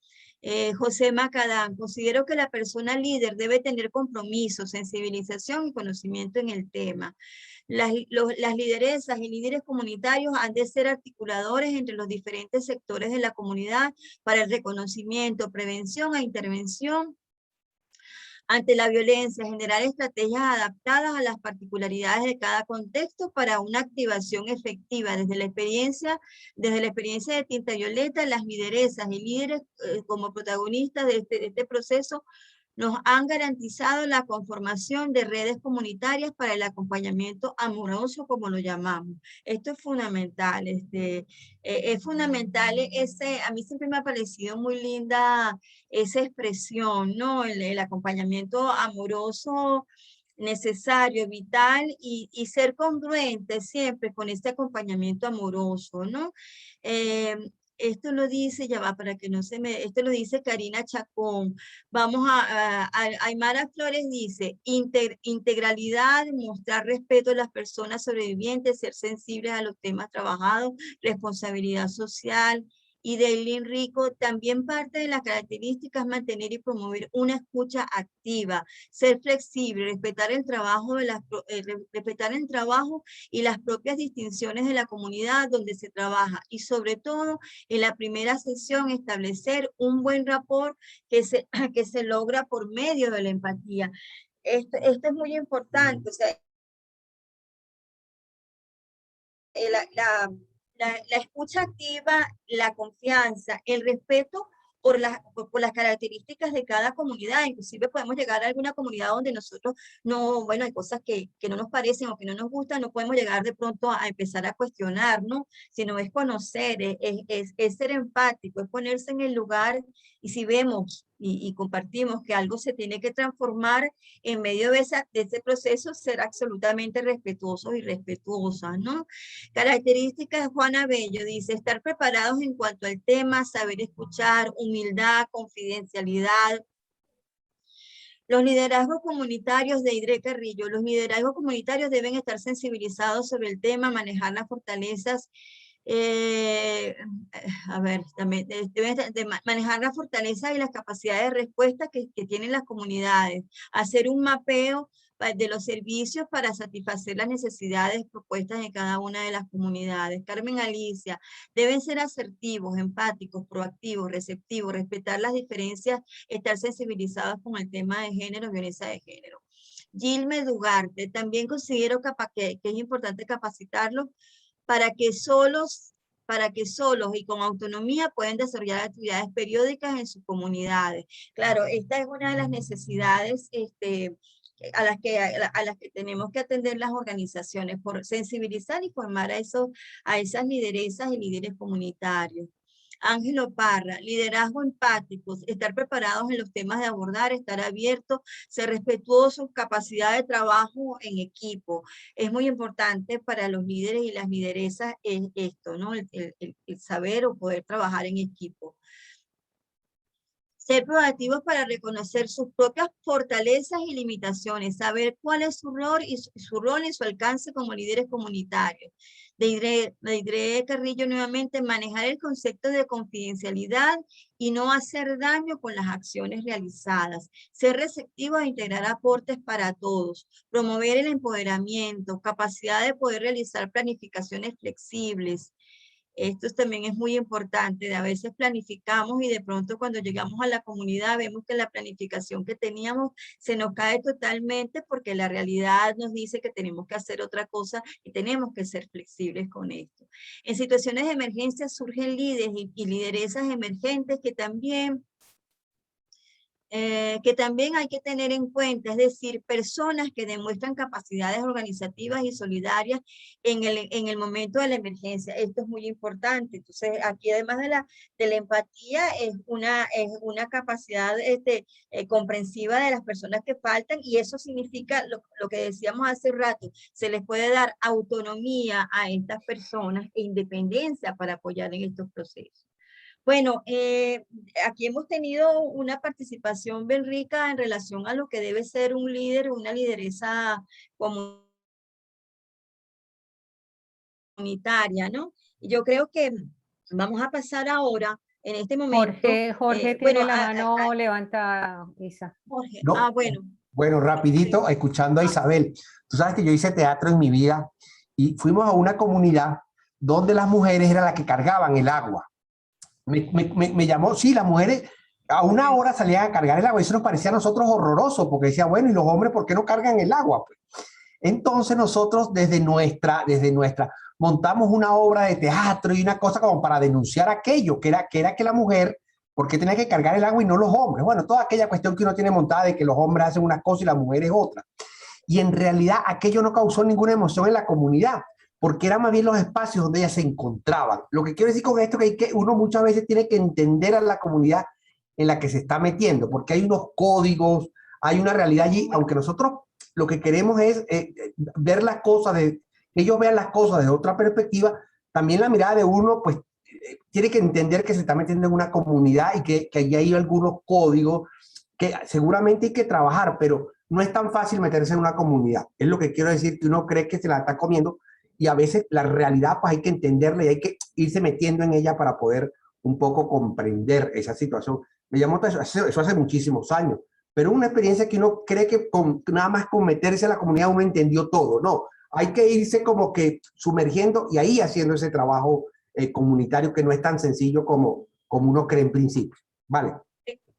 José Macadán, considero que la persona líder debe tener compromiso, sensibilización y conocimiento en el tema. Las lideresas y líderes comunitarios han de ser articuladores entre los diferentes sectores de la comunidad para el reconocimiento, prevención e intervención ante la violencia, generar estrategias adaptadas a las particularidades de cada contexto para una activación efectiva. Desde la experiencia de Tinta Violeta, las lideresas y líderes como protagonistas de este proceso nos han garantizado la conformación de redes comunitarias para el acompañamiento amoroso, como lo llamamos. Esto es fundamental. Es fundamental a mí siempre me ha parecido muy linda esa expresión, ¿no? El acompañamiento amoroso necesario, vital y ser congruente siempre con este acompañamiento amoroso, ¿no? Esto lo dice, ya va, para que no se me, esto lo dice Karina Chacón. Vamos a Aymara Flores dice, integralidad, mostrar respeto a las personas sobrevivientes, ser sensibles a los temas trabajados, responsabilidad social. Y Daylin Rico, también parte de las características mantener y promover una escucha activa, ser flexible, respetar el trabajo y las propias distinciones de la comunidad donde se trabaja, y sobre todo en la primera sesión establecer un buen rapport que se logra por medio de la empatía. Esto es muy importante, o sea, la escucha activa, la confianza, el respeto por las características de cada comunidad. Inclusive podemos llegar a alguna comunidad donde nosotros no, bueno, hay cosas que no nos parecen o que no nos gustan, no podemos llegar de pronto a empezar a cuestionar, ¿no? Sino es conocer, es ser empático, es ponerse en el lugar, y si vemos y compartimos que algo se tiene que transformar en medio de ese proceso, ser absolutamente respetuosos y respetuosas, ¿no? Características de Juana Bello, dice, estar preparados en cuanto al tema, saber escuchar, humildad, confidencialidad. Los liderazgos comunitarios de Idre Carrillo. Los liderazgos comunitarios deben estar sensibilizados sobre el tema, manejar las fortalezas, también deben manejar las fortalezas y las capacidades de respuesta que tienen las comunidades, hacer un mapeo de los servicios para satisfacer las necesidades propuestas en cada una de las comunidades. Carmen Alicia, deben ser asertivos, empáticos, proactivos, receptivos, respetar las diferencias, estar sensibilizados con el tema de género, violencia de género. Gilme Dugarte, también considero que es importante capacitarlos para que solos y con autonomía pueden desarrollar actividades periódicas en sus comunidades. Claro, esta es una de las necesidades a las que tenemos que atender las organizaciones, por sensibilizar y formar a esas lideresas y líderes comunitarios. Ángelo Parra, liderazgo empático, estar preparados en los temas de abordar, estar abiertos, ser respetuosos, capacidad de trabajo en equipo. Es muy importante para los líderes y las lideresas esto, ¿no? El saber o poder trabajar en equipo. Ser proactivos para reconocer sus propias fortalezas y limitaciones, saber cuál es su rol y su alcance como líderes comunitarios. De Idre Carrillo nuevamente, manejar el concepto de confidencialidad y no hacer daño con las acciones realizadas. Ser receptivos a integrar aportes para todos. Promover el empoderamiento, capacidad de poder realizar planificaciones flexibles. Esto también es muy importante. A veces planificamos y de pronto cuando llegamos a la comunidad vemos que la planificación que teníamos se nos cae totalmente porque la realidad nos dice que tenemos que hacer otra cosa y tenemos que ser flexibles con esto. En situaciones de emergencia surgen líderes y lideresas emergentes que también hay que tener en cuenta, es decir, personas que demuestran capacidades organizativas y solidarias en el momento de la emergencia. Esto es muy importante. Entonces, aquí además de la empatía, es una capacidad comprensiva de las personas que faltan, y eso significa lo que decíamos hace rato, se les puede dar autonomía a estas personas e independencia para apoyar en estos procesos. Bueno, aquí hemos tenido una participación bien rica en relación a lo que debe ser un líder, una lideresa comunitaria, ¿no? Y yo creo que vamos a pasar ahora, en este momento. Jorge tiene la mano levantada, Isa. Jorge, No, bueno. Bueno, rapidito, escuchando a Isabel. Tú sabes que yo hice teatro en mi vida y fuimos a una comunidad donde las mujeres eran las que cargaban el agua. Me llamó, sí, las mujeres a una hora salían a cargar el agua, y eso nos parecía a nosotros horroroso, porque decía, bueno, ¿y los hombres por qué no cargan el agua? Pues, entonces nosotros desde nuestra, montamos una obra de teatro y una cosa como para denunciar aquello, que era que la mujer, ¿por qué tenía que cargar el agua y no los hombres? Bueno, toda aquella cuestión que uno tiene montada de que los hombres hacen una cosa y las mujeres otra. Y en realidad aquello no causó ninguna emoción en la comunidad, porque eran más bien los espacios donde ellas se encontraban. Lo que quiero decir con esto es que uno muchas veces tiene que entender a la comunidad en la que se está metiendo, porque hay unos códigos, hay una realidad allí, aunque nosotros lo que queremos es ver las cosas, que ellos vean las cosas de otra perspectiva. También la mirada de uno, pues, tiene que entender que se está metiendo en una comunidad y que ahí hay algunos códigos que seguramente hay que trabajar, pero no es tan fácil meterse en una comunidad. Es lo que quiero decir, que uno cree que se la está comiendo y a veces la realidad pues hay que entenderla y hay que irse metiendo en ella para poder un poco comprender esa situación. Me llamó eso hace muchísimos años, pero una experiencia que uno cree que nada más con meterse en la comunidad uno entendió todo. No, hay que irse como que sumergiendo y ahí haciendo ese trabajo comunitario que no es tan sencillo como uno cree en principio. Vale.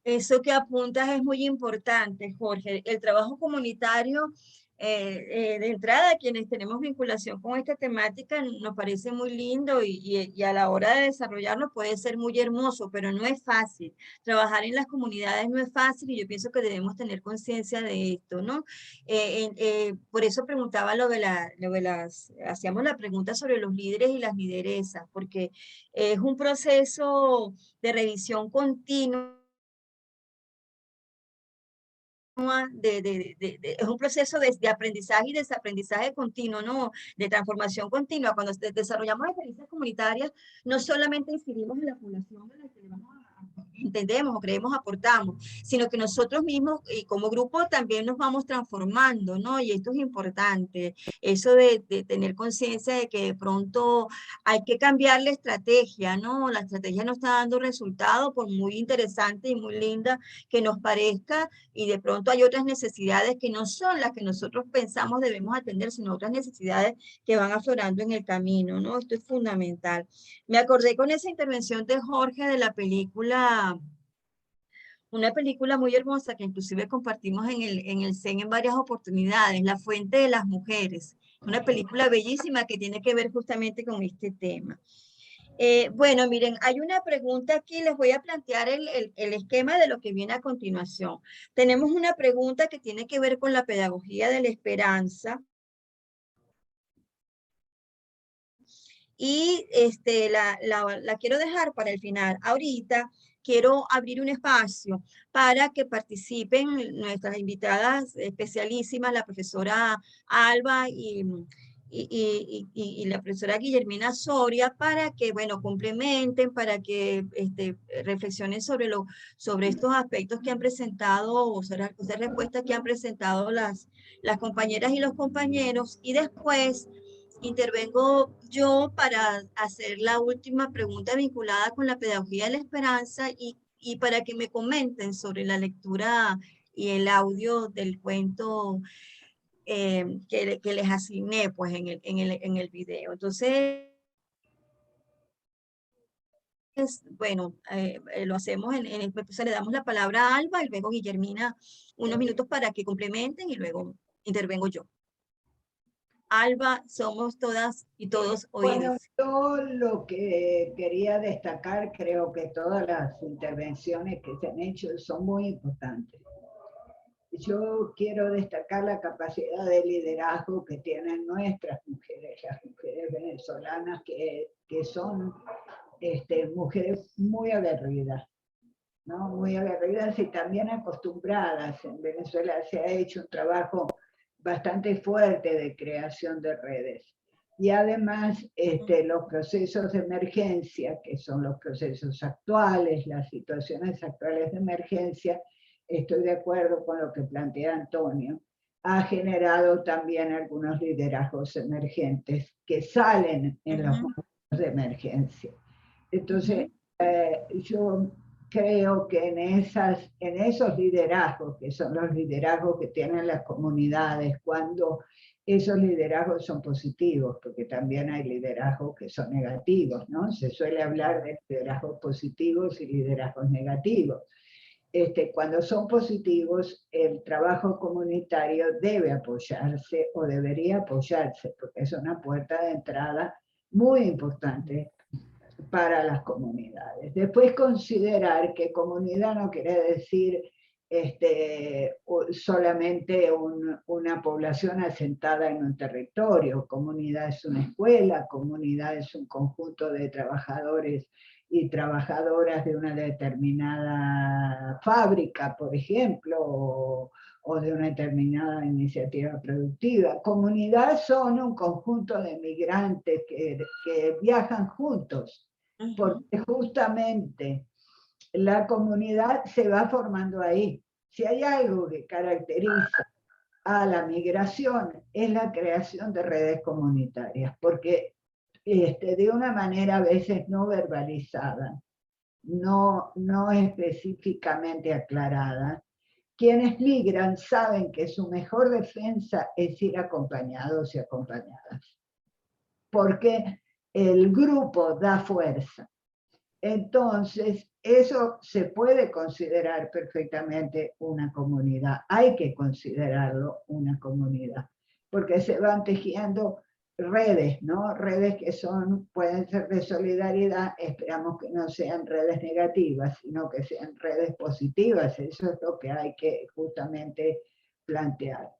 Eso que apuntas es muy importante, Jorge. El trabajo comunitario, de entrada, quienes tenemos vinculación con esta temática, nos parece muy lindo y a la hora de desarrollarlo puede ser muy hermoso, pero no es fácil. Trabajar en las comunidades no es fácil y yo pienso que debemos tener conciencia de esto, ¿no? Por eso preguntaba hacíamos la pregunta sobre los líderes y las lideresas, porque es un proceso de revisión continua. Es un proceso de aprendizaje y desaprendizaje continuo, ¿no? De transformación continua. Cuando desarrollamos experiencias comunitarias, no solamente incidimos en la población de la que le vamos entendemos o creemos aportamos, sino que nosotros mismos y como grupo también nos vamos transformando, ¿no? Y esto es importante, eso de tener conciencia de que de pronto hay que cambiar la estrategia, ¿no? La estrategia no está dando resultado, por muy interesante y muy linda que nos parezca, y de pronto hay otras necesidades que no son las que nosotros pensamos debemos atender, sino otras necesidades que van aflorando en el camino, ¿no? Esto es fundamental. Me acordé con esa intervención de Jorge de la película, una película muy hermosa que inclusive compartimos en el CEN en varias oportunidades, La Fuente de las Mujeres, una película bellísima que tiene que ver justamente con este tema. Bueno, miren, hay una pregunta aquí, les voy a plantear el esquema de lo que viene a continuación. Tenemos una pregunta que tiene que ver con la pedagogía de la esperanza. Y la quiero dejar para el final. Ahorita quiero abrir un espacio para que participen nuestras invitadas especialísimas, la profesora Alba y la profesora Guillermina Soria, para que, bueno, complementen, para que reflexionen sobre estos aspectos que han presentado, o sea, las respuestas que han presentado las compañeras y los compañeros, y después intervengo yo para hacer la última pregunta vinculada con la pedagogía de la esperanza y para que me comenten sobre la lectura y el audio del cuento que les asigné pues, en el video. Entonces, bueno, lo hacemos entonces le damos la palabra a Alba y luego Guillermina unos minutos para que complementen y luego intervengo yo. Alba, somos todas y todos oídos. Bueno, yo lo que quería destacar, creo que todas las intervenciones que se han hecho son muy importantes. Yo quiero destacar la capacidad de liderazgo que tienen nuestras mujeres, las mujeres venezolanas que son mujeres muy aguerridas, ¿no? Muy aguerridas y también acostumbradas. En Venezuela se ha hecho un trabajo bastante fuerte de creación de redes. Y además los procesos de emergencia, que son los procesos actuales, las situaciones actuales de emergencia, estoy de acuerdo con lo que plantea Antonio, ha generado también algunos liderazgos emergentes que salen en los momentos de emergencia. Entonces, yo creo que en esos liderazgos, que son los liderazgos que tienen las comunidades, cuando esos liderazgos son positivos, porque también hay liderazgos que son negativos, ¿no? Se suele hablar de liderazgos positivos y liderazgos negativos. Cuando son positivos, el trabajo comunitario debe apoyarse o debería apoyarse, porque es una puerta de entrada muy importante para las comunidades. Después considerar que comunidad no quiere decir solamente una población asentada en un territorio. Comunidad es una escuela, comunidad es un conjunto de trabajadores y trabajadoras de una determinada fábrica, por ejemplo, o o de una determinada iniciativa productiva. Comunidad son un conjunto de migrantes que viajan juntos, porque justamente la comunidad se va formando ahí. Si hay algo que caracteriza a la migración es la creación de redes comunitarias, porque de una manera a veces no verbalizada, no específicamente aclarada, quienes migran saben que su mejor defensa es ir acompañados y acompañadas, porque el grupo da fuerza. Entonces, eso se puede considerar perfectamente una comunidad. Hay que considerarlo una comunidad, porque se van tejiendo redes, ¿no? Redes que pueden ser de solidaridad, esperamos que no sean redes negativas, sino que sean redes positivas. Eso es lo que hay que justamente plantear.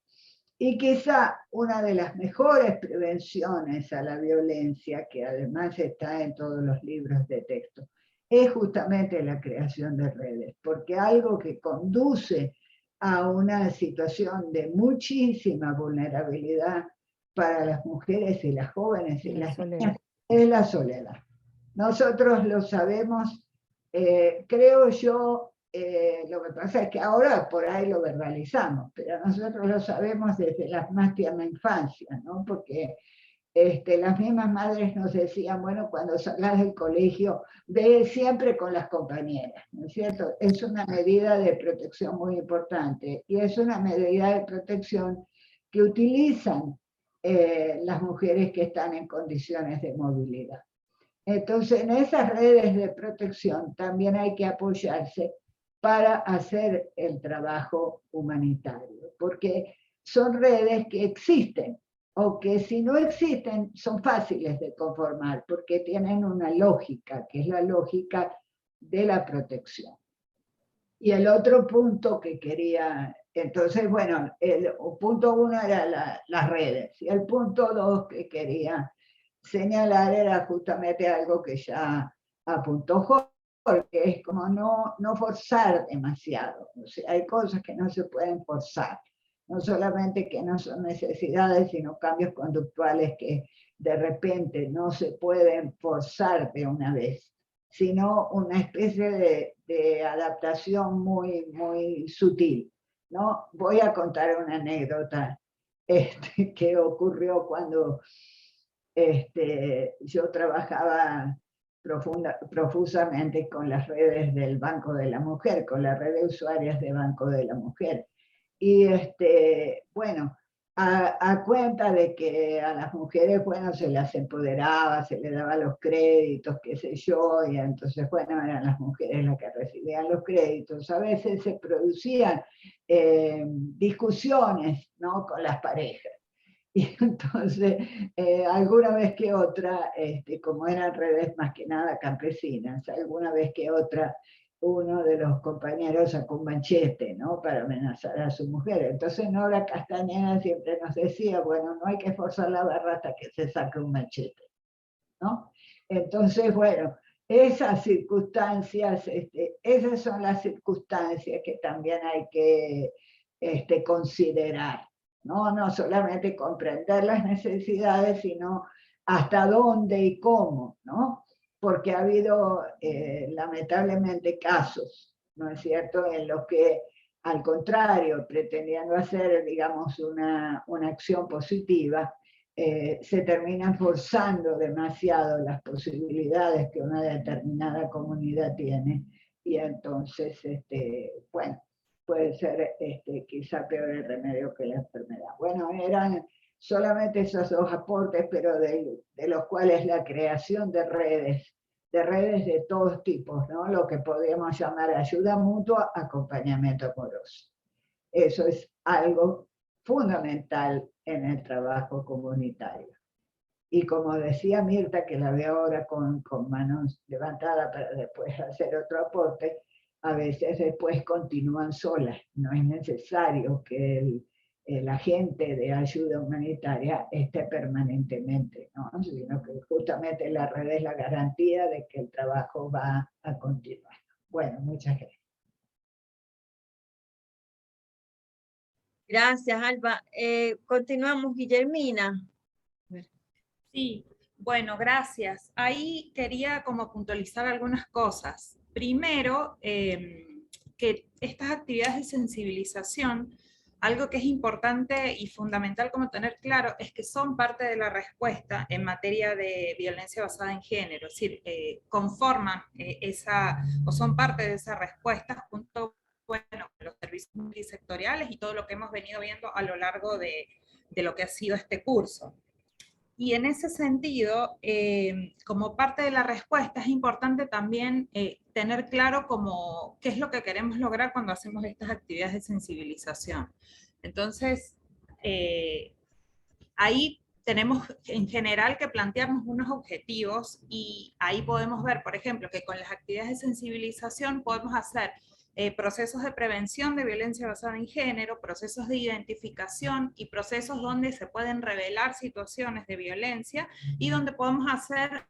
Y quizá una de las mejores prevenciones a la violencia, que además está en todos los libros de texto, es justamente la creación de redes, porque algo que conduce a una situación de muchísima vulnerabilidad para las mujeres y las jóvenes y las niñas es la soledad. Nosotros lo sabemos, creo yo. Lo que pasa es que ahora por ahí lo verbalizamos, pero nosotros lo sabemos desde la más tierna infancia, ¿no? Porque las mismas madres nos decían, bueno, cuando salgas del colegio, ve siempre con las compañeras, ¿no es cierto? Es una medida de protección muy importante, y es una medida de protección que utilizan las mujeres que están en condiciones de movilidad. Entonces, en esas redes de protección también hay que apoyarse para hacer el trabajo humanitario, porque son redes que existen, o que si no existen son fáciles de conformar, porque tienen una lógica, que es la lógica de la protección. Y el otro punto que quería, entonces, bueno, el punto 1 era las redes, y el punto 2 que quería señalar era justamente algo que ya apuntó Jorge, porque es como no forzar demasiado. O sea, hay cosas que no se pueden forzar, no solamente que no son necesidades, sino cambios conductuales que de repente no se pueden forzar de una vez, sino una especie de adaptación muy, muy sutil, ¿no? Voy a contar una anécdota que ocurrió cuando yo trabajaba profusamente con las redes del Banco de la Mujer, con la red de usuarias de Banco de la Mujer. Y bueno, a cuenta de que a las mujeres, bueno, se las empoderaba, se les daba los créditos, qué sé yo, y entonces, bueno, eran las mujeres las que recibían los créditos. A veces se producían discusiones, ¿no?, con las parejas. Y entonces, alguna vez que otra, como eran redes más que nada campesinas, alguna vez que otra, uno de los compañeros sacó un machete, ¿no?, para amenazar a su mujer. Entonces Nora Castañeda siempre nos decía, bueno, no hay que forzar la barra hasta que se saque un machete, ¿no? Entonces, bueno, esas circunstancias, esas son las circunstancias que también hay que considerar. No solamente comprender las necesidades, sino hasta dónde y cómo, ¿no? Porque ha habido lamentablemente casos, ¿no es cierto?, en los que, al contrario, pretendiendo hacer, digamos, una acción positiva, se terminan forzando demasiado las posibilidades que una determinada comunidad tiene, y entonces, bueno, puede ser quizá peor el remedio que la enfermedad. Bueno, eran solamente esos dos aportes, pero de los cuales la creación de redes de todos tipos, ¿no? Lo que podríamos llamar ayuda mutua, acompañamiento amoroso. Eso es algo fundamental en el trabajo comunitario. Y como decía Mirta, que la veo ahora con manos levantadas para después hacer otro aporte, a veces después continúan solas. No es necesario que el agente de ayuda humanitaria esté permanentemente, ¿no?, sino que justamente la red es la garantía de que el trabajo va a continuar. Bueno, muchas gracias. Gracias, Alba. Continuamos, Guillermina. Sí, bueno, gracias. Ahí quería como puntualizar algunas cosas. Primero, que estas actividades de sensibilización, algo que es importante y fundamental como tener claro, es que son parte de la respuesta en materia de violencia basada en género, es decir, conforman o son parte de esa respuesta junto, bueno, con los servicios multisectoriales y todo lo que hemos venido viendo a lo largo de lo que ha sido este curso. Y en ese sentido, como parte de la respuesta, es importante también tener claro qué es lo que queremos lograr cuando hacemos estas actividades de sensibilización. Entonces, ahí tenemos en general que plantearnos unos objetivos y ahí podemos ver, por ejemplo, que con las actividades de sensibilización podemos hacer procesos de prevención de violencia basada en género, procesos de identificación y procesos donde se pueden revelar situaciones de violencia y donde podemos hacer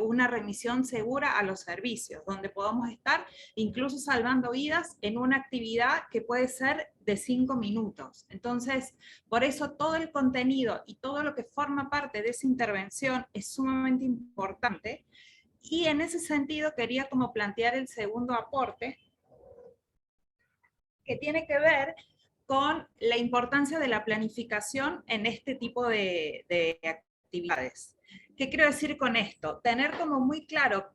una remisión segura a los servicios, donde podamos estar incluso salvando vidas en una actividad que puede ser de 5 minutos. Entonces, por eso todo el contenido y todo lo que forma parte de esa intervención es sumamente importante. Y en ese sentido quería como plantear el segundo aporte, que tiene que ver con la importancia de la planificación en este tipo de actividades. ¿Qué quiero decir con esto? Tener como muy claro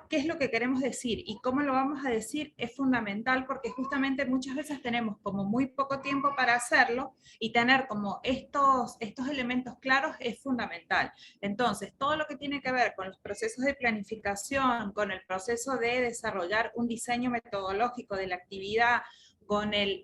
qué es lo que queremos decir y cómo lo vamos a decir es fundamental, porque justamente muchas veces tenemos como muy poco tiempo para hacerlo y tener como estos elementos claros es fundamental. Entonces, todo lo que tiene que ver con los procesos de planificación, con el proceso de desarrollar un diseño metodológico de la actividad,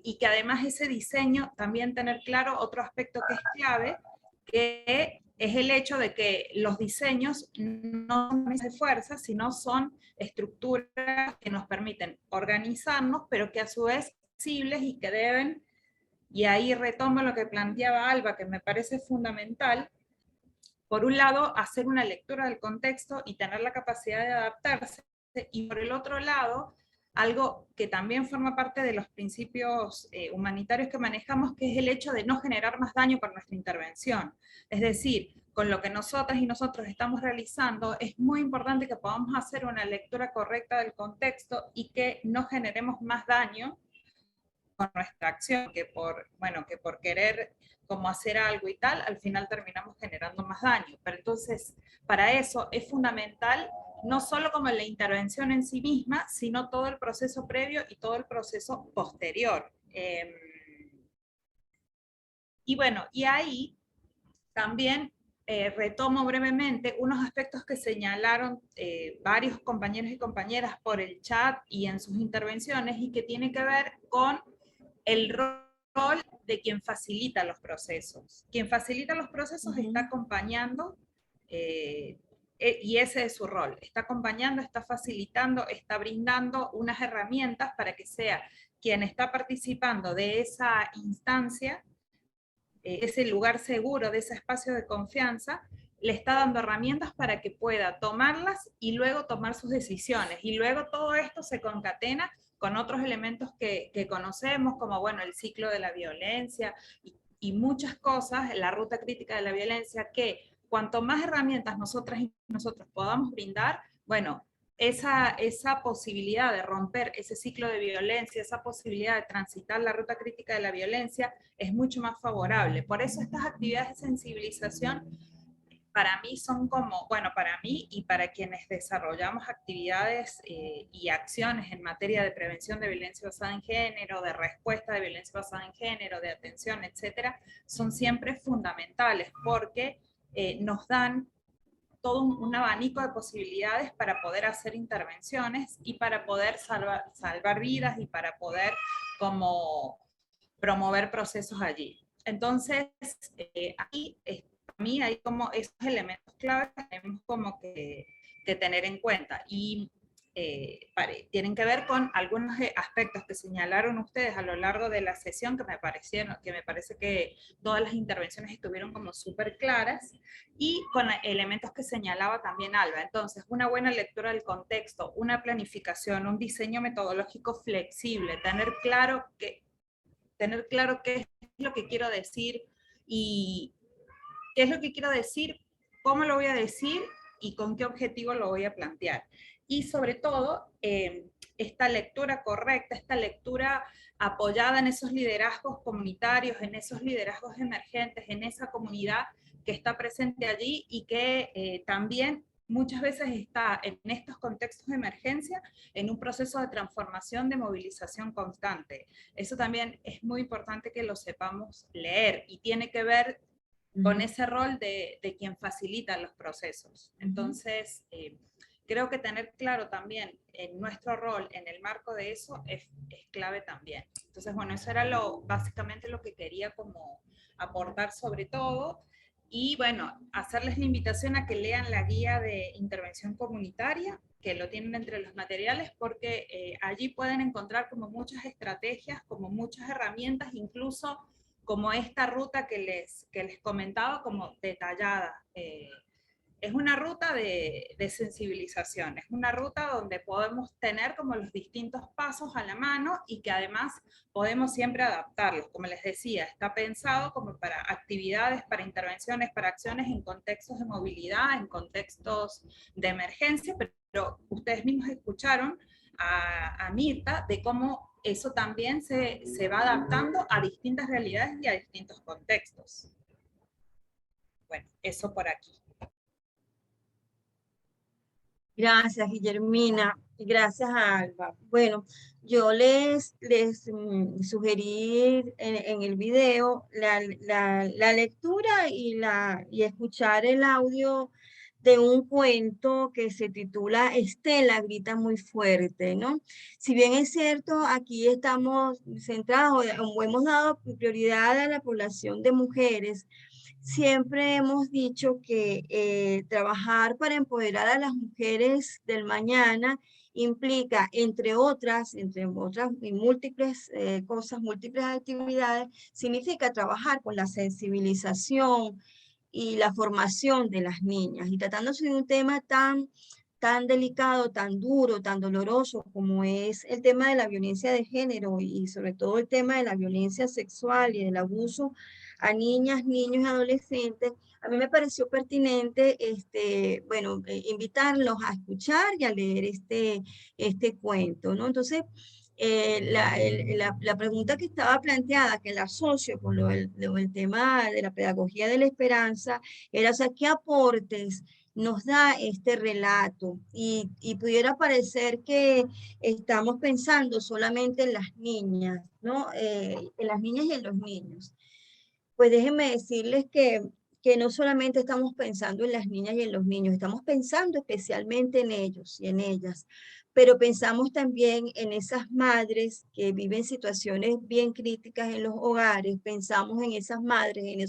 y que además ese diseño también tener claro otro aspecto que es clave, que es el hecho de que los diseños no son de fuerza, sino son estructuras que nos permiten organizarnos, pero que a su vez son flexibles y que deben, y ahí retomo lo que planteaba Alba, que me parece fundamental, por un lado, hacer una lectura del contexto y tener la capacidad de adaptarse, y por el otro lado, algo que también forma parte de los principios humanitarios que manejamos, que es el hecho de no generar más daño con nuestra intervención. Es decir, con lo que nosotras y nosotros estamos realizando, es muy importante que podamos hacer una lectura correcta del contexto y que no generemos más daño con nuestra acción, que por querer como hacer algo y tal, al final terminamos generando más daño. Pero entonces, para eso es fundamental no solo como la intervención en sí misma, sino todo el proceso previo y todo el proceso posterior. Y bueno, y ahí también retomo brevemente unos aspectos que señalaron varios compañeros y compañeras por el chat y en sus intervenciones, y que tiene que ver con el rol de quien facilita los procesos. Quien facilita los procesos está acompañando, y ese es su rol. Está acompañando, está facilitando, está brindando unas herramientas para que sea quien está participando de esa instancia, ese lugar seguro, de ese espacio de confianza, le está dando herramientas para que pueda tomarlas y luego tomar sus decisiones. Y luego todo esto se concatena con otros elementos que conocemos, como bueno, el ciclo de la violencia y muchas cosas, la ruta crítica de la violencia, que cuanto más herramientas nosotras y nosotros podamos brindar, bueno, esa posibilidad de romper ese ciclo de violencia, esa posibilidad de transitar la ruta crítica de la violencia es mucho más favorable. Por eso estas actividades de sensibilización para mí son como, bueno, para mí y para quienes desarrollamos actividades y acciones en materia de prevención de violencia basada en género, de respuesta de violencia basada en género, de atención, etcétera, son siempre fundamentales porque nos dan todo un abanico de posibilidades para poder hacer intervenciones y para poder salvar vidas y para poder como promover procesos allí. Entonces, ahí para mí hay como esos elementos claves que tenemos como que tener en cuenta, y tienen que ver con algunos aspectos que señalaron ustedes a lo largo de la sesión, que me parece que todas las intervenciones estuvieron como súper claras, y con elementos que señalaba también Alba. Entonces, una buena lectura del contexto, una planificación, un diseño metodológico flexible, tener claro qué es lo que quiero decir y qué es lo que quiero decir, cómo lo voy a decir y con qué objetivo lo voy a plantear. Y sobre todo, esta lectura correcta, esta lectura apoyada en esos liderazgos comunitarios, en esos liderazgos emergentes, en esa comunidad que está presente allí y que también muchas veces está en estos contextos de emergencia en un proceso de transformación, de movilización constante. Eso también es muy importante que lo sepamos leer y tiene que ver con ese rol de quien facilita los procesos. Entonces, creo que tener claro también nuestro rol en el marco de eso es clave también. Entonces, bueno, eso era básicamente lo que quería como aportar sobre todo. Y bueno, hacerles la invitación a que lean la guía de intervención comunitaria, que lo tienen entre los materiales, porque allí pueden encontrar como muchas estrategias, como muchas herramientas, incluso como esta ruta que les comentaba, como detallada. Es una ruta de sensibilización, es una ruta donde podemos tener como los distintos pasos a la mano y que además podemos siempre adaptarlos. Como les decía, está pensado como para actividades, para intervenciones, para acciones en contextos de movilidad, en contextos de emergencia, pero ustedes mismos escucharon a Mirta de cómo eso también se va adaptando a distintas realidades y a distintos contextos. Bueno, eso por aquí. Gracias, Guillermina. Gracias, Alba. Bueno, yo les sugerí en el video la lectura y escuchar el audio de un cuento que se titula Estela grita muy fuerte, ¿no? Si bien es cierto, aquí estamos centrados o hemos dado prioridad a la población de mujeres, siempre hemos dicho que trabajar para empoderar a las mujeres del mañana implica, entre otras y múltiples cosas, múltiples actividades, significa trabajar con la sensibilización y la formación de las niñas. Y tratándose de un tema tan delicado, tan duro, tan doloroso como es el tema de la violencia de género y sobre todo el tema de la violencia sexual y del abuso a niñas, niños y adolescentes, a mí me pareció pertinente invitarlos a escuchar y a leer este cuento, ¿no? Entonces, la pregunta que estaba planteada, que la asocio con el tema de la pedagogía de la esperanza, era, o sea, ¿qué aportes nos da este relato? Y pudiera parecer que estamos pensando solamente en las niñas, ¿no? En las niñas y en los niños. Pues déjenme decirles que no solamente estamos pensando en las niñas y en los niños, estamos pensando especialmente en ellos y en ellas, pero pensamos también en esas madres que viven situaciones bien críticas en los hogares, pensamos en esas madres, en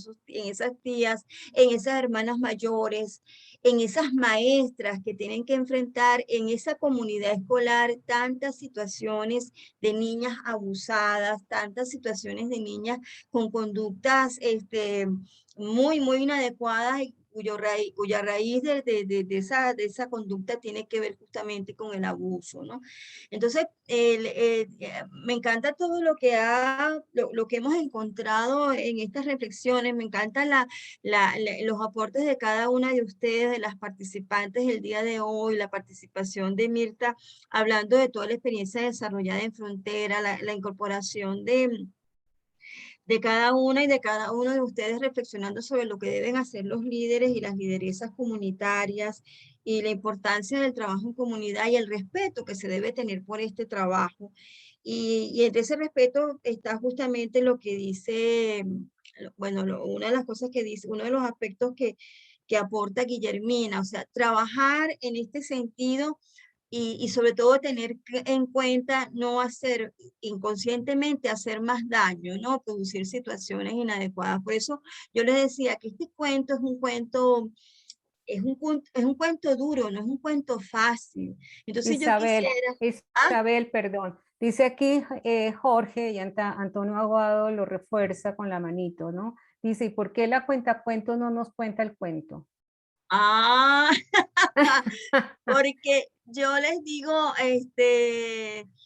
esas tías, en esas hermanas mayores, en esas maestras que tienen que enfrentar en esa comunidad escolar tantas situaciones de niñas abusadas, tantas situaciones de niñas con conductas muy inadecuadas y cuya raíz de esa conducta tiene que ver justamente con el abuso, ¿no? Entonces, me encanta todo lo que hemos encontrado en estas reflexiones, me encantan los aportes de cada una de ustedes, de las participantes el día de hoy, la participación de Mirta, hablando de toda la experiencia desarrollada en Frontera, la incorporación de cada una y de cada uno de ustedes reflexionando sobre lo que deben hacer los líderes y las lideresas comunitarias y la importancia del trabajo en comunidad y el respeto que se debe tener por este trabajo. Y entre ese respeto está justamente lo que dice, bueno, una de las cosas que dice, uno de los aspectos que aporta Guillermina, o sea, trabajar en este sentido y sobre todo tener en cuenta no hacer inconscientemente hacer más daño, ¿no? Producir situaciones inadecuadas. Por eso yo les decía que este cuento es un cuento, es un cuento duro, no es un cuento fácil. Entonces Isabel, yo quisiera... Isabel, perdón. Dice aquí Jorge y Antonio Aguado lo refuerza con la manito, ¿no? Dice, ¿y por qué la cuentacuentos no nos cuenta el cuento? Ah, porque yo les digo,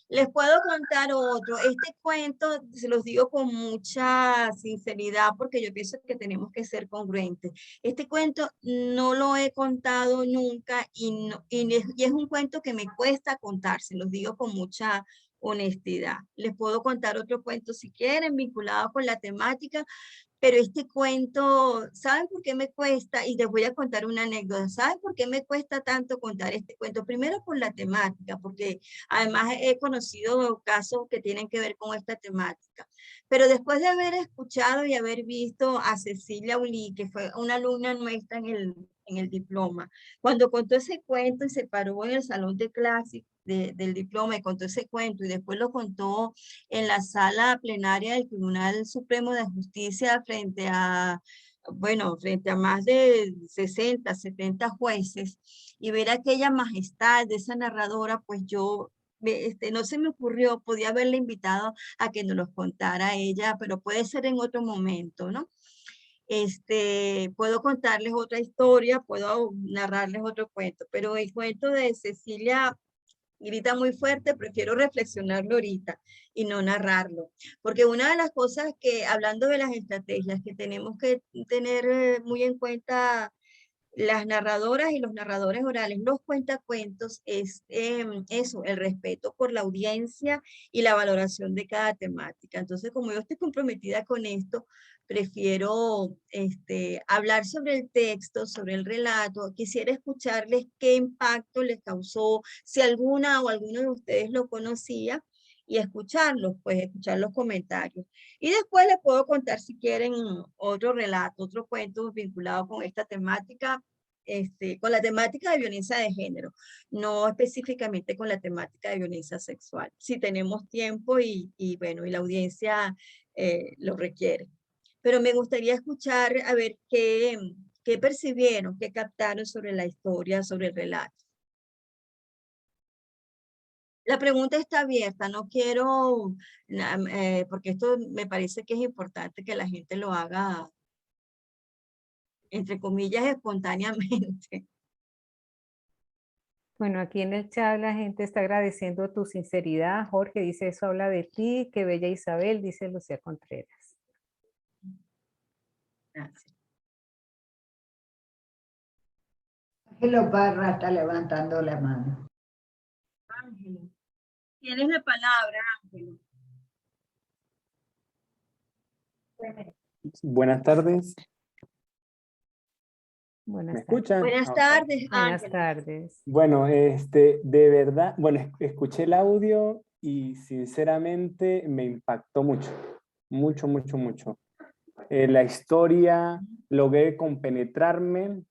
les puedo contar otro. Este cuento se los digo con mucha sinceridad porque yo pienso que tenemos que ser congruentes. Este cuento no lo he contado nunca y es un cuento que me cuesta contar, se los digo con mucha honestidad. Les puedo contar otro cuento si quieren, vinculado con la temática, pero este cuento, ¿saben por qué me cuesta? Y les voy a contar una anécdota. ¿Saben por qué me cuesta tanto contar este cuento? Primero por la temática, porque además he conocido casos que tienen que ver con esta temática. Pero después de haber escuchado y haber visto a Cecilia Uli, que fue una alumna nuestra en el diploma, cuando contó ese cuento y se paró en el salón de clase del diploma y contó ese cuento y después lo contó en la sala plenaria del Tribunal Supremo de Justicia frente a, bueno, frente a más de 60, 70 jueces y ver aquella majestad de esa narradora, pues yo, no se me ocurrió, podía haberle invitado a que nos los contara ella, pero puede ser en otro momento, ¿no? Puedo contarles otra historia, puedo narrarles otro cuento, pero el cuento de Cecilia grita muy fuerte, prefiero reflexionarlo ahorita y no narrarlo. Porque una de las cosas que, hablando de las estrategias, que tenemos que tener muy en cuenta las narradoras y los narradores orales, los cuentacuentos, es eso, el respeto por la audiencia y la valoración de cada temática. Entonces, como yo estoy comprometida con esto, prefiero hablar sobre el texto, sobre el relato. Quisiera escucharles qué impacto les causó, si alguna o alguno de ustedes lo conocía, y escucharlos, pues escuchar los comentarios. Y después les puedo contar si quieren otro relato, otro cuento vinculado con esta temática, con la temática de violencia de género, no específicamente con la temática de violencia sexual, si tenemos tiempo y bueno, y la audiencia lo requiere. Pero me gustaría escuchar, a ver qué percibieron, qué captaron sobre la historia, sobre el relato. La pregunta está abierta, no quiero, porque esto me parece que es importante que la gente lo haga, entre comillas, espontáneamente. Bueno, aquí en el chat la gente está agradeciendo tu sinceridad. Jorge dice, eso habla de ti. Qué bella Isabel, dice Lucía Contreras. Gracias. Ángelo Parra está levantando la mano. Ángelo, tienes la palabra, Ángelo. Buenas tardes. Buenas ¿Me tardes. escuchan? Buenas Ok. tardes, Buenas Ángelo. tardes. Bueno, de verdad, bueno, escuché el audio y sinceramente me impactó mucho, mucho, mucho, mucho. La historia, logré compenetrarme,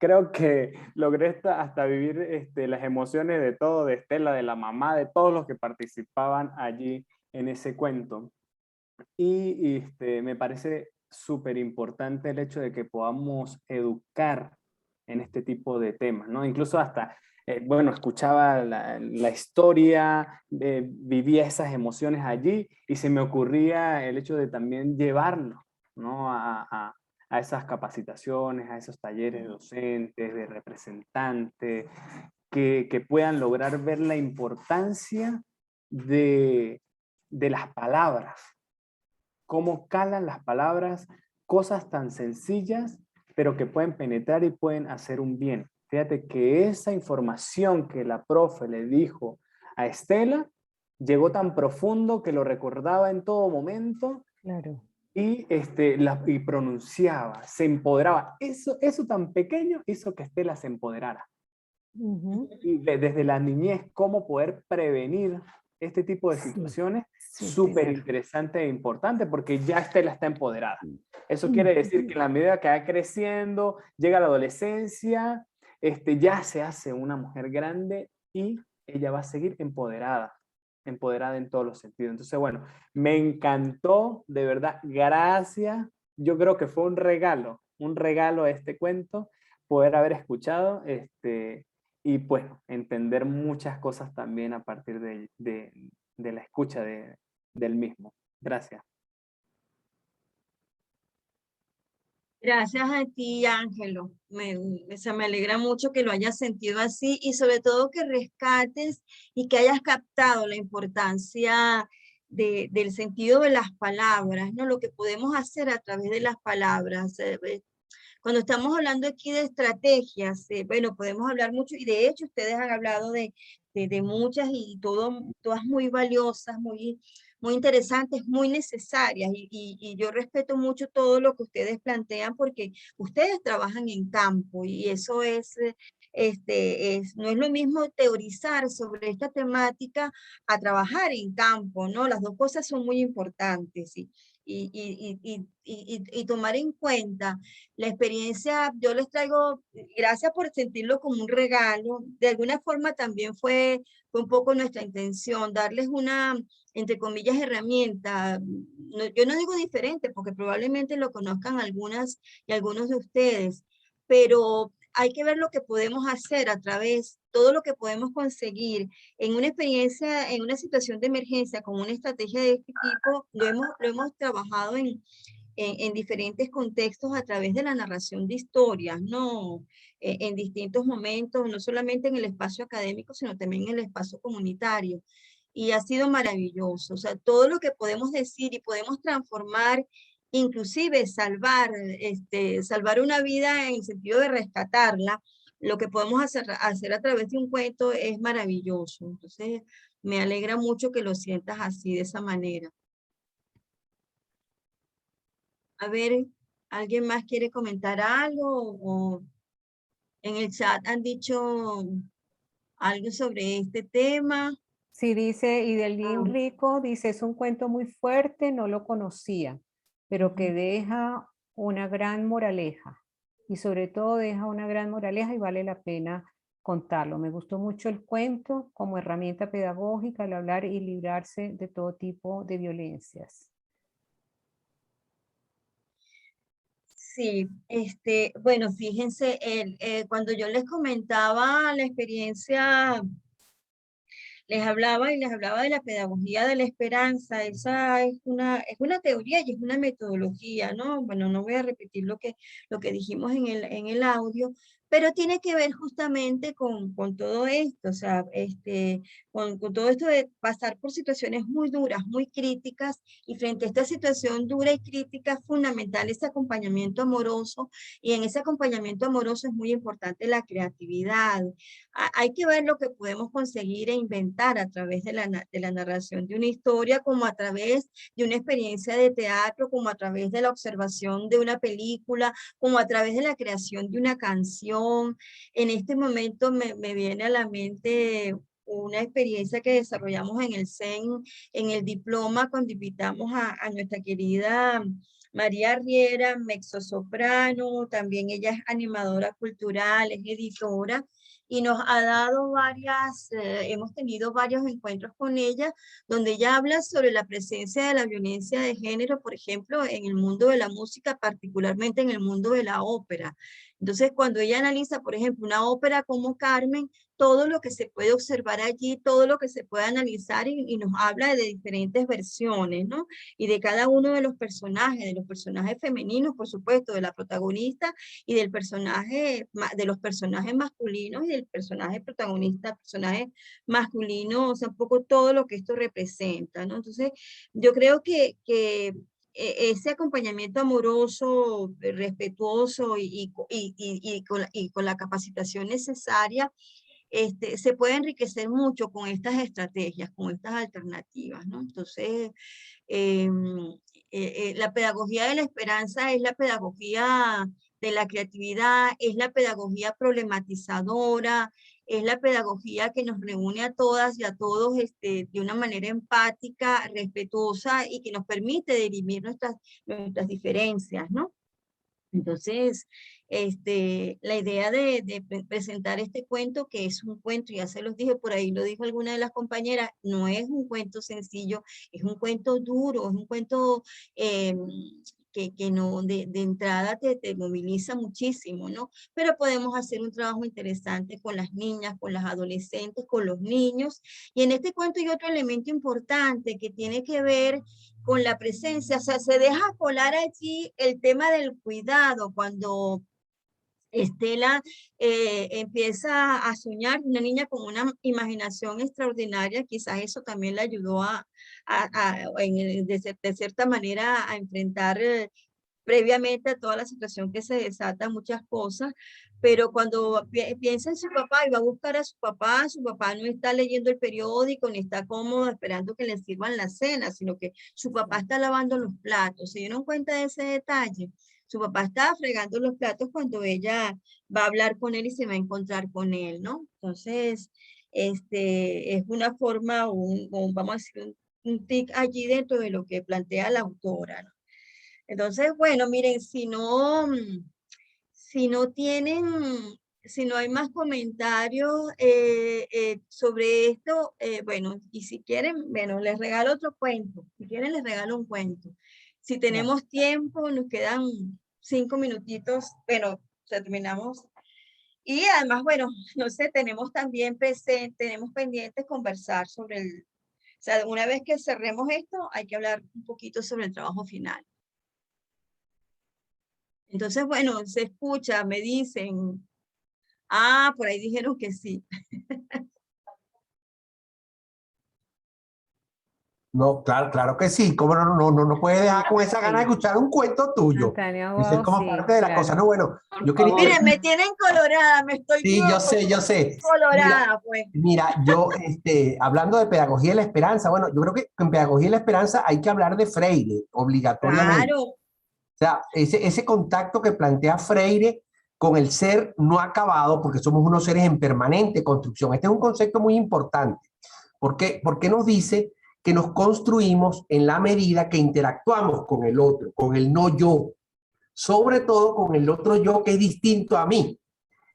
creo que logré hasta vivir las emociones de todo, de Estela, de la mamá, de todos los que participaban allí en ese cuento. Y me parece súper importante el hecho de que podamos educar en este tipo de temas, ¿no? Incluso hasta, bueno, escuchaba la historia, vivía esas emociones allí y se me ocurría el hecho de también llevarlo, ¿no? A esas capacitaciones, a esos talleres docentes, de representantes, que puedan lograr ver la importancia de las palabras, cómo calan las palabras, cosas tan sencillas, pero que pueden penetrar y pueden hacer un bien. Fíjate que esa información que la profe le dijo a Estela llegó tan profundo que lo recordaba en todo momento. Claro. Y, y pronunciaba, se empoderaba. Eso tan pequeño hizo que Estela se empoderara. Y desde la niñez, cómo poder prevenir este tipo de situaciones, súper interesante e importante, porque ya Estela está empoderada. Eso quiere decir que en la medida que va creciendo, llega la adolescencia, ya se hace una mujer grande y ella va a seguir empoderada en todos los sentidos. Entonces, bueno, me encantó, de verdad, gracias. Yo creo que fue un regalo este cuento, poder haber escuchado, y pues entender muchas cosas también a partir de la escucha del mismo. Gracias. Gracias a ti, Ángelo. Me alegra mucho que lo hayas sentido así y sobre todo que rescates y que hayas captado la importancia del sentido de las palabras, ¿no? Lo que podemos hacer a través de las palabras. Cuando estamos hablando aquí de estrategias, bueno, podemos hablar mucho y de hecho ustedes han hablado de muchas y todas muy valiosas, muy interesantes, muy necesarias y yo respeto mucho todo lo que ustedes plantean porque ustedes trabajan en campo y eso no es lo mismo teorizar sobre esta temática a trabajar en campo, ¿no? Las dos cosas son muy importantes y tomar en cuenta la experiencia. Yo les traigo, gracias por sentirlo como un regalo, de alguna forma también fue un poco nuestra intención, darles una, entre comillas, herramienta. Yo no digo diferente, porque probablemente lo conozcan algunas y algunos de ustedes, pero hay que ver lo que podemos hacer a través, todo lo que podemos conseguir en una experiencia, en una situación de emergencia, con una estrategia de este tipo, lo hemos trabajado en diferentes contextos a través de la narración de historias, ¿no? En distintos momentos, no solamente en el espacio académico, sino también en el espacio comunitario. Y ha sido maravilloso, o sea, todo lo que podemos decir y podemos transformar, inclusive salvar una vida en el sentido de rescatarla, lo que podemos hacer a través de un cuento es maravilloso. Entonces, me alegra mucho que lo sientas así, de esa manera. A ver, ¿alguien más quiere comentar algo? O en el chat han dicho algo sobre este tema. Sí, dice Idelín Rico, dice, es un cuento muy fuerte, no lo conocía, pero que deja una gran moraleja. Y sobre todo deja una gran moraleja y vale la pena contarlo. Me gustó mucho el cuento como herramienta pedagógica al hablar y librarse de todo tipo de violencias. Sí, bueno, fíjense, cuando yo les comentaba la experiencia, les hablaba de la pedagogía de la esperanza. Esa es una teoría y es una metodología, ¿no? Bueno, no voy a repetir lo que dijimos en el audio, pero tiene que ver justamente con todo esto, o sea, con todo esto de pasar por situaciones muy duras, muy críticas, y frente a esta situación dura y crítica es fundamental ese acompañamiento amoroso, y en ese acompañamiento amoroso es muy importante la creatividad. Hay que ver lo que podemos conseguir e inventar a través de la narración de una historia, como a través de una experiencia de teatro, como a través de la observación de una película, como a través de la creación de una canción. En este momento me viene a la mente una experiencia que desarrollamos en el CEN, en el diploma, cuando invitamos a nuestra querida María Riera, mezzosoprano, también ella es animadora cultural, es editora, y nos ha dado hemos tenido varios encuentros con ella, donde ella habla sobre la presencia de la violencia de género, por ejemplo, en el mundo de la música, particularmente en el mundo de la ópera. Entonces, cuando ella analiza, por ejemplo, una ópera como Carmen, todo lo que se puede observar allí, todo lo que se puede analizar y nos habla de diferentes versiones, ¿no? Y de cada uno de los personajes femeninos, por supuesto, de la protagonista y de los personajes masculinos y del personaje protagonista, personaje masculino, o sea, un poco todo lo que esto representa, ¿no? Entonces, yo creo que ese acompañamiento amoroso, respetuoso y con la capacitación necesaria, se puede enriquecer mucho con estas estrategias, con estas alternativas, ¿no? Entonces, la pedagogía de la esperanza es la pedagogía de la creatividad, es la pedagogía problematizadora, es la pedagogía que nos reúne a todas y a todos de una manera empática, respetuosa y que nos permite dirimir nuestras diferencias, ¿no? Entonces, la idea de presentar este cuento, que es un cuento, ya se los dije por ahí, lo dijo alguna de las compañeras, no es un cuento sencillo, es un cuento duro, es un cuento que no, de entrada te moviliza muchísimo, ¿no? Pero podemos hacer un trabajo interesante con las niñas, con las adolescentes, con los niños. Y en este cuento hay otro elemento importante que tiene que ver con la presencia, o sea, se deja colar allí el tema del cuidado cuando Estela empieza a soñar, una niña con una imaginación extraordinaria, quizás eso también le ayudó de cierta manera a enfrentar previamente a toda la situación que se desata, muchas cosas, pero cuando piensa en su papá y va a buscar a su papá no está leyendo el periódico ni está cómodo esperando que le sirvan la cena, sino que su papá está lavando los platos. ¿Se dieron cuenta de ese detalle? Su papá está fregando los platos cuando ella va a hablar con él y se va a encontrar con él, ¿no? Entonces, es una forma, vamos a decir, un tic allí dentro de lo que plantea la autora, ¿no? Entonces, bueno, miren, si no hay más comentarios sobre esto, bueno, y si quieren, bueno, les regalo otro cuento. Si quieren, les regalo un cuento. Si tenemos tiempo, nos quedan 5 minutitos, bueno, terminamos. Y además, bueno, no sé, tenemos también tenemos pendientes conversar sobre o sea, una vez que cerremos esto, hay que hablar un poquito sobre el trabajo final. Entonces, bueno, se escucha, me dicen, por ahí dijeron que sí. No, claro que sí. ¿Cómo no puede dejar con esa gana de escuchar un cuento tuyo? Natalia Eso es Aguado, como sí, parte de la cosa. claro. No, bueno, yo quería... Miren, me tienen colorada, me estoy Sí, yo sé. colorada, pues. Mira, yo, hablando de pedagogía de la esperanza, bueno, yo creo que en pedagogía de la esperanza hay que hablar de Freire, obligatoriamente. Claro. O sea, ese contacto que plantea Freire con el ser no acabado, porque somos unos seres en permanente construcción. Este es un concepto muy importante. ¿Por qué? Porque nos dice que nos construimos en la medida que interactuamos con el otro, con el no yo, sobre todo con el otro yo que es distinto a mí.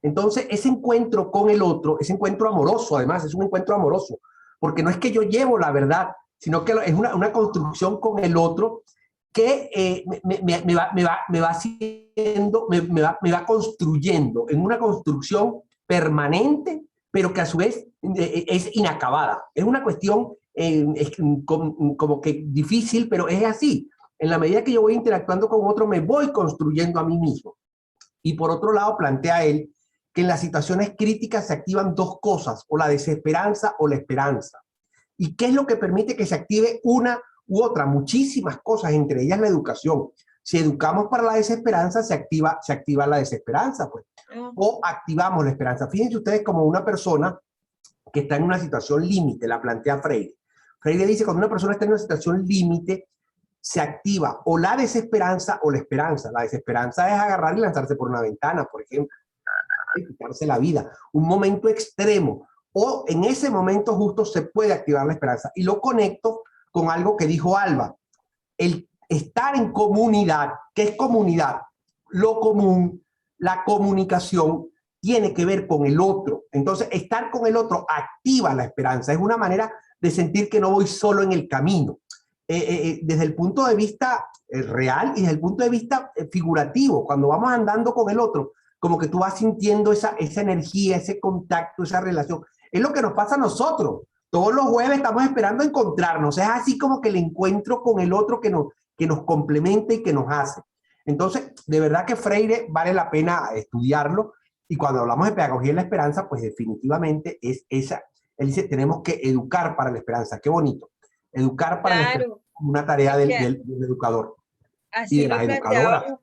Entonces, ese encuentro con el otro, ese encuentro amoroso, además, es un encuentro amoroso, porque no es que yo llevo la verdad, sino que es una construcción con el otro que me va construyendo en una construcción permanente, pero que a su vez es inacabada. Es una cuestión como que difícil, pero es así. En la medida que yo voy interactuando con otro, me voy construyendo a mí mismo. Y por otro lado, plantea él que en las situaciones críticas se activan dos cosas, o la desesperanza o la esperanza. ¿Y qué es lo que permite que se active una u otra? Muchísimas cosas, entre ellas la educación. Si educamos para la desesperanza, se activa la desesperanza, pues. O activamos la esperanza. Fíjense ustedes como una persona que está en una situación límite, la plantea Freire. Freire dice que cuando una persona está en una situación límite, se activa o la desesperanza o la esperanza. La desesperanza es agarrar y lanzarse por una ventana, por ejemplo, y quitarse la vida. Un momento extremo. O en ese momento justo se puede activar la esperanza. Y lo conecto con algo que dijo Alba. El estar en comunidad. ¿Qué es comunidad? Lo común, la comunicación, tiene que ver con el otro. Entonces, estar con el otro activa la esperanza. Es una manera de sentir que no voy solo en el camino. Desde el punto de vista real y desde el punto de vista figurativo, cuando vamos andando con el otro, como que tú vas sintiendo esa energía, ese contacto, esa relación. Es lo que nos pasa a nosotros. Todos los jueves estamos esperando encontrarnos. Es así como que el encuentro con el otro que nos complementa y que nos hace. Entonces, de verdad que Freire vale la pena estudiarlo. Y cuando hablamos de pedagogía de la esperanza, pues definitivamente es esa. Él dice, tenemos que educar para la esperanza. Qué bonito. Educar para la esperanza, una tarea del educador y de la educadora.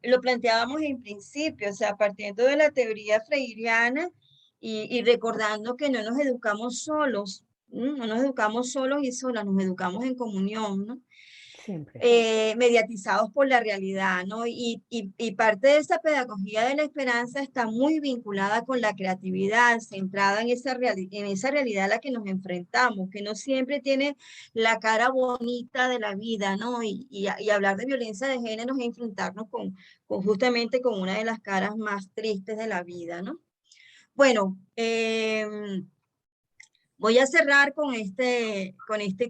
Lo planteábamos en principio, o sea, partiendo de la teoría freiriana y recordando que no nos educamos solos, no nos educamos solos y solas, nos educamos en comunión, ¿no? Mediatizados por la realidad, ¿no? Y parte de esa pedagogía de la esperanza está muy vinculada con la creatividad, centrada en esa realidad a la que nos enfrentamos, que no siempre tiene la cara bonita de la vida, ¿no? Y hablar de violencia de género es enfrentarnos justamente con una de las caras más tristes de la vida, ¿no? Bueno, Voy a cerrar con este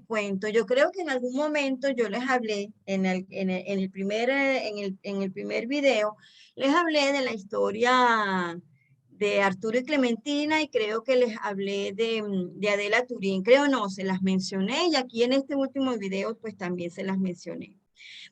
cuento. Yo creo que en algún momento yo les hablé en el primer video, les hablé de la historia de Arturo y Clementina y creo que les hablé de Adela Turín. Creo no, se las mencioné y aquí en este último video pues también se las mencioné.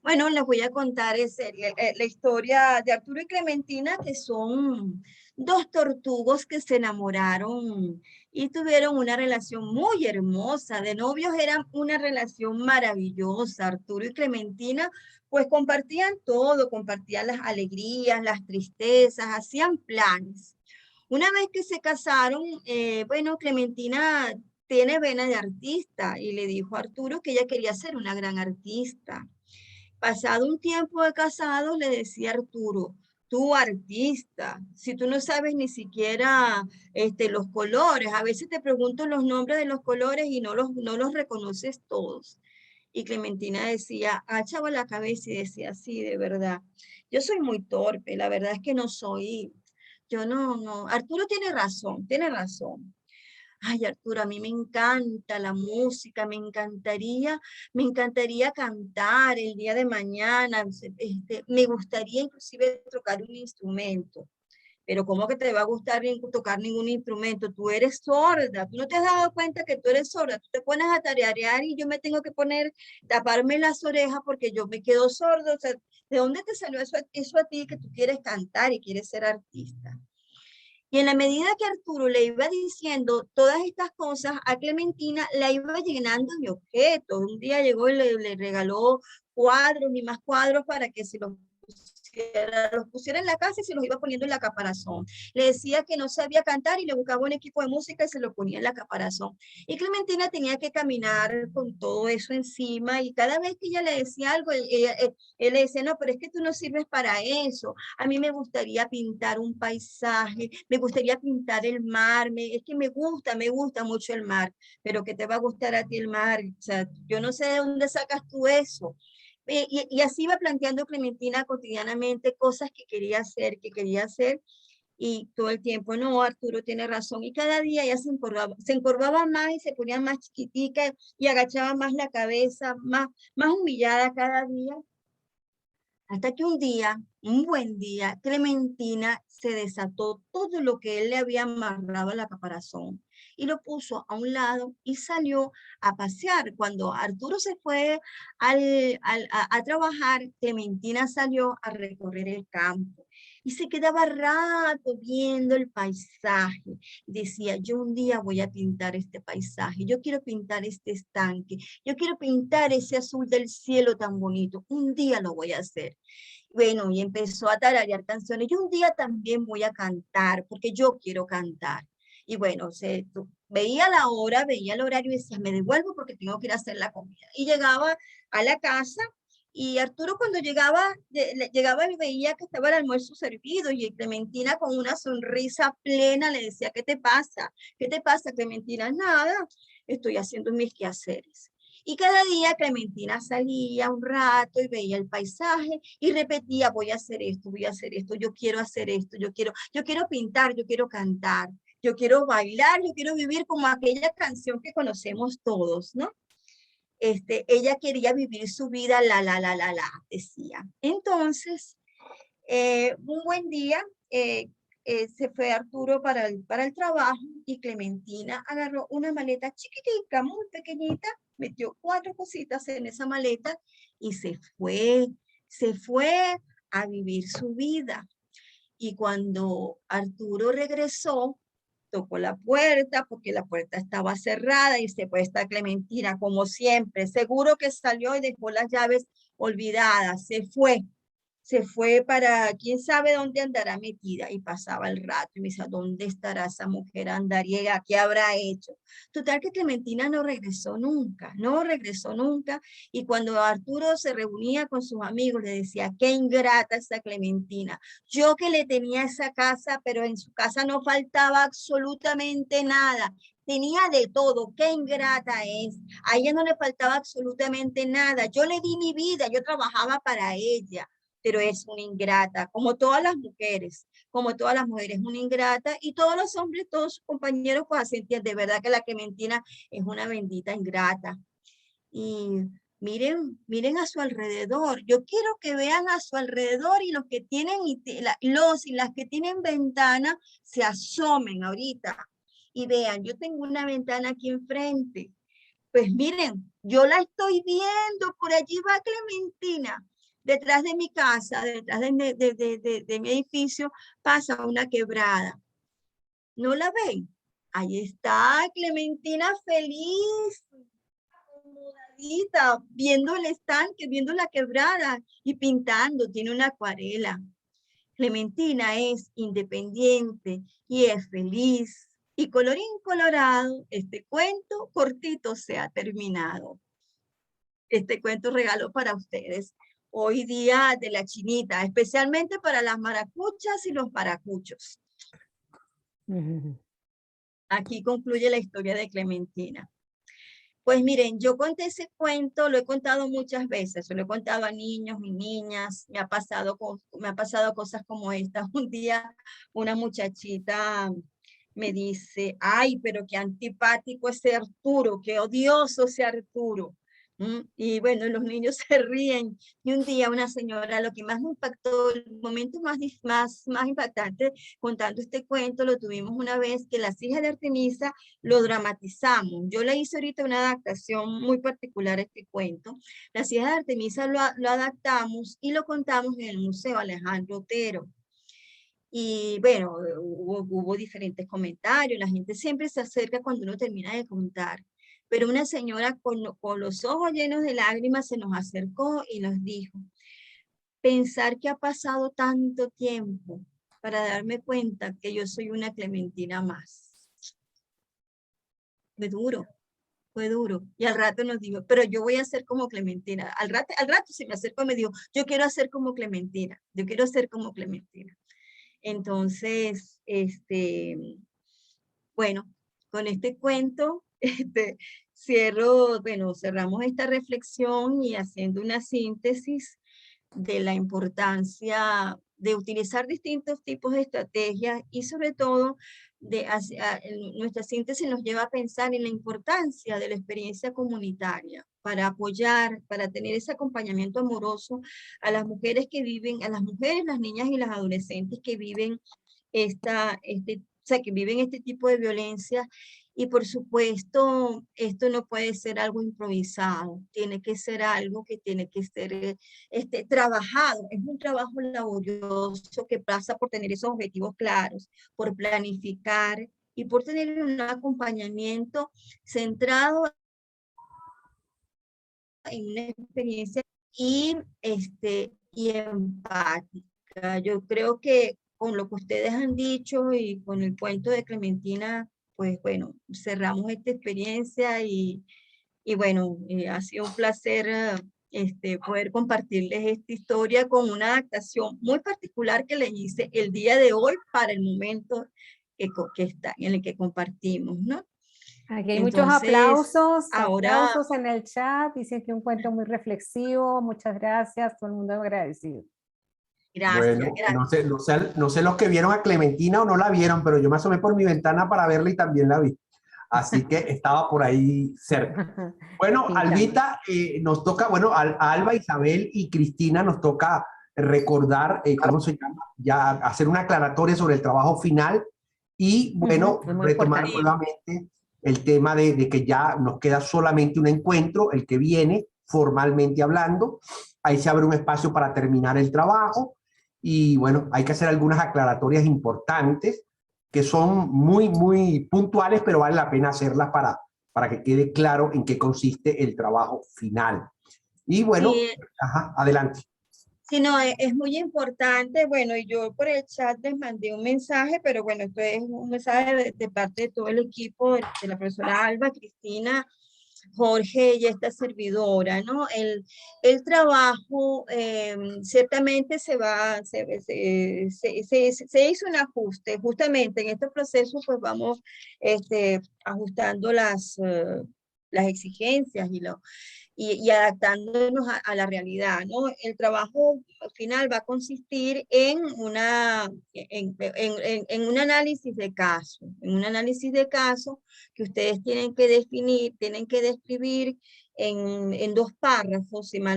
Bueno, les voy a contar la historia de Arturo y Clementina, que son dos tortugos que se enamoraron y tuvieron una relación muy hermosa. De novios era una relación maravillosa. Arturo y Clementina pues compartían todo, compartían las alegrías, las tristezas, hacían planes. Una vez que se casaron, bueno, Clementina tiene vena de artista y le dijo a Arturo que ella quería ser una gran artista. Pasado un tiempo de casados, le decía Arturo, tú artista, si tú no sabes ni siquiera los colores, a veces te pregunto los nombres de los colores y no los reconoces todos. Y Clementina decía, agachaba la cabeza y decía, sí, de verdad, yo soy muy torpe, la verdad es que no soy, yo no, Arturo tiene razón, tiene razón. Ay, Arturo, a mí me encanta la música, me encantaría cantar el día de mañana, me gustaría inclusive tocar un instrumento. Pero ¿cómo que te va a gustar tocar ningún instrumento? Tú eres sorda, tú no te has dado cuenta que tú eres sorda, tú te pones a tararear y yo me tengo que taparme las orejas porque yo me quedo sordo. O sea, ¿de dónde te salió eso a ti que tú quieres cantar y quieres ser artista? Y en la medida que Arturo le iba diciendo todas estas cosas, a Clementina la iba llenando de objetos. Un día llegó y le regaló cuadros y más cuadros para que se los pusiera en la casa y se los iba poniendo en la caparazón. Le decía que no sabía cantar y le buscaba un equipo de música y se lo ponía en la caparazón. Y Clementina tenía que caminar con todo eso encima y cada vez que ella le decía algo, él le decía, no, pero es que tú no sirves para eso. A mí me gustaría pintar un paisaje, me gustaría pintar el mar, es que me gusta mucho el mar, pero ¿qué te va a gustar a ti el mar? O sea, yo no sé de dónde sacas tú eso. Y así iba planteando Clementina cotidianamente cosas que quería hacer, y todo el tiempo, no, Arturo tiene razón, y cada día ella se encorvaba más y se ponía más chiquitica y agachaba más la cabeza, más humillada cada día, hasta que un buen día, Clementina se desató todo lo que él le había amarrado a la caparazón y lo puso a un lado y salió a pasear. Cuando Arturo se fue a trabajar, Clementina salió a recorrer el campo y se quedaba rato viendo el paisaje. Decía, yo un día voy a pintar este paisaje, yo quiero pintar este estanque, yo quiero pintar ese azul del cielo tan bonito, un día lo voy a hacer. Bueno, y empezó a tararear canciones. Yo un día también voy a cantar, porque yo quiero cantar. Y bueno, veía la hora, veía el horario y decía, me devuelvo porque tengo que ir a hacer la comida. Y llegaba a la casa y Arturo cuando llegaba y veía que estaba el almuerzo servido y Clementina con una sonrisa plena le decía, ¿qué te pasa? ¿Qué te pasa, Clementina? Nada, estoy haciendo mis quehaceres. Y cada día Clementina salía un rato y veía el paisaje y repetía, voy a hacer esto, yo quiero hacer esto, yo quiero pintar, yo quiero cantar, yo quiero bailar, yo quiero vivir como aquella canción que conocemos todos, ¿no? Ella quería vivir su vida, decía. Entonces, un buen día se fue Arturo para el trabajo y Clementina agarró una maleta chiquitica, muy pequeñita, metió 4 cositas en esa maleta y se fue a vivir su vida. Y cuando Arturo regresó, tocó la puerta porque la puerta estaba cerrada y se fue esta Clementina como siempre. Seguro que salió y dejó las llaves olvidadas. Se fue para quién sabe dónde andará metida y pasaba el rato y me decía, ¿dónde estará esa mujer andariega? ¿Qué habrá hecho? Total que Clementina no regresó nunca y cuando Arturo se reunía con sus amigos le decía, qué ingrata esa Clementina. Yo que le tenía esa casa, pero en su casa no faltaba absolutamente nada. Tenía de todo, qué ingrata es. A ella no le faltaba absolutamente nada. Yo le di mi vida, yo trabajaba para ella. pero es una ingrata, como todas las mujeres, una ingrata, y todos los hombres, todos sus compañeros, pues sentían de verdad que la Clementina es una bendita ingrata. Y miren a su alrededor. Yo quiero que vean a su alrededor, y los que tienen, y las que tienen ventana, se asomen ahorita y vean. Yo tengo una ventana aquí enfrente. Pues miren, yo la estoy viendo, por allí va Clementina. Detrás de mi casa, detrás de mi edificio, pasa una quebrada. ¿No la ven? Ahí está Clementina feliz, acomodadita, viendo el estanque, viendo la quebrada y pintando. Tiene una acuarela. Clementina es independiente y es feliz. Y colorín colorado, este cuento cortito se ha terminado. Este cuento regalo para ustedes. Hoy día de la chinita, especialmente para las maracuchas y los maracuchos. Aquí concluye la historia de Clementina. Pues miren, yo conté ese cuento, lo he contado muchas veces, se lo he contado a niños y niñas, me ha pasado cosas como esta. Un día una muchachita me dice, ay, pero qué antipático ese Arturo, qué odioso ese Arturo. Y bueno, los niños se ríen. Y un día una señora, lo que más me impactó, el momento más impactante contando este cuento, lo tuvimos una vez que Las hijas de Artemisa lo dramatizamos. Yo le hice ahorita una adaptación muy particular a este cuento. Las hijas de Artemisa lo adaptamos y lo contamos en el Museo Alejandro Otero. Y bueno, hubo diferentes comentarios, la gente siempre se acerca cuando uno termina de contar. Pero una señora con los ojos llenos de lágrimas se nos acercó y nos dijo, pensar que ha pasado tanto tiempo para darme cuenta que yo soy una Clementina más. Fue duro. Y al rato nos dijo, pero yo voy a ser como Clementina. Al rato se me acercó y me dijo, yo quiero hacer como Clementina, yo quiero ser como Clementina. Entonces, bueno, con este cuento, cerramos esta reflexión y haciendo una síntesis de la importancia de utilizar distintos tipos de estrategias y sobre todo nuestra síntesis nos lleva a pensar en la importancia de la experiencia comunitaria para apoyar, para tener ese acompañamiento amoroso a las mujeres que viven, a las mujeres, las niñas y las adolescentes que viven que viven este tipo de violencia. Y por supuesto, esto no puede ser algo improvisado, tiene que ser algo que tiene que ser trabajado. Es un trabajo laborioso que pasa por tener esos objetivos claros, por planificar y por tener un acompañamiento centrado en una experiencia y empática. Yo creo que con lo que ustedes han dicho y con el cuento de Clementina, pues bueno, cerramos esta experiencia y bueno, ha sido un placer poder compartirles esta historia con una adaptación muy particular que les hice el día de hoy para el momento en el que compartimos, ¿no? Aquí hay muchos aplausos en el chat, dicen que un cuento muy reflexivo, muchas gracias, todo el mundo agradecido. Gracias, bueno, gracias. No sé los que vieron a Clementina o no la vieron, pero yo me asomé por mi ventana para verla y también la vi. Así que estaba por ahí cerca. Bueno, Albita, nos toca, bueno, a Alba, Isabel y Cristina nos toca recordar, ¿cómo se llama? Ya hacer una aclaratoria sobre el trabajo final y, bueno, retomar nuevamente el tema de que ya nos queda solamente un encuentro, el que viene, formalmente hablando. Ahí se abre un espacio para terminar el trabajo y, bueno, hay que hacer algunas aclaratorias importantes que son muy, muy puntuales, pero vale la pena hacerlas para que quede claro en qué consiste el trabajo final. Y bueno, sí, adelante. Sí, no, es muy importante. Bueno, y yo por el chat les mandé un mensaje, pero bueno, esto es un mensaje de parte de todo el equipo, de la profesora Alba, Cristina, Jorge y esta servidora, ¿no? El trabajo ciertamente se hizo un ajuste, justamente en este proceso pues vamos ajustando las exigencias y adaptándonos a la realidad, ¿no? El trabajo al final va a consistir en un análisis de caso, que ustedes tienen que definir, tienen que describir en 2 párrafos. Si me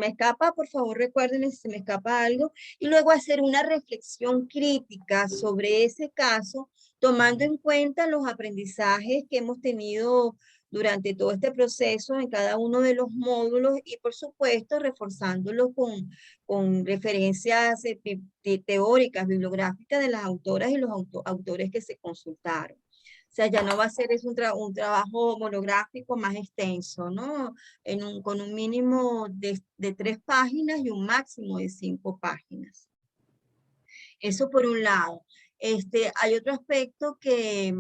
escapa, por favor recuerden si se me escapa algo, y luego hacer una reflexión crítica sobre ese caso, tomando en cuenta los aprendizajes que hemos tenido durante todo este proceso en cada uno de los módulos y por supuesto reforzándolo con referencias teóricas, bibliográficas de las autoras y los autores que se consultaron. O sea, ya no va a ser un trabajo monográfico más extenso, ¿no? Con un mínimo de 3 páginas y un máximo de 5 páginas. Eso por un lado. Hay otro aspecto que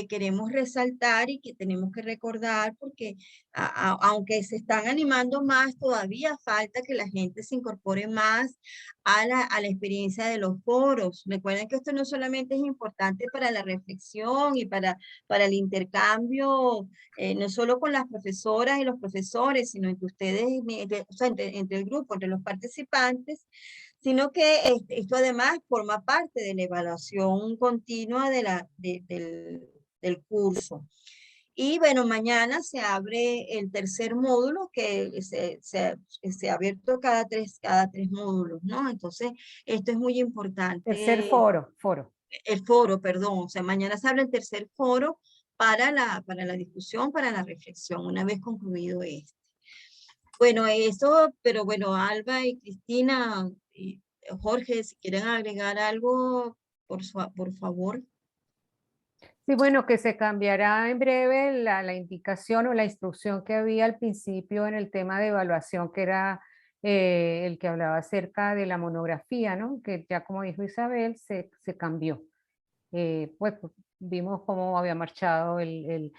queremos resaltar y que tenemos que recordar, porque aunque se están animando más, todavía falta que la gente se incorpore más a la experiencia de los foros. Recuerden que esto no solamente es importante para la reflexión y para el intercambio, no solo con las profesoras y los profesores, sino entre ustedes, o sea, entre el grupo, entre los participantes, sino que esto además forma parte de la evaluación continua del curso. Y bueno, mañana se abre el tercer módulo, que se ha abierto cada tres módulos, ¿no? Entonces, esto es muy importante. Tercer foro. El foro, perdón. O sea, mañana se abre el tercer foro para la discusión, para la reflexión, una vez concluido este. Bueno, eso, pero bueno, Alba y Cristina y Jorge, si quieren agregar algo, por favor. Sí, bueno, que se cambiará en breve la indicación o la instrucción que había al principio en el tema de evaluación, que era el que hablaba acerca de la monografía, ¿no? Que ya, como dijo Isabel, se cambió. Pues vimos cómo había marchado el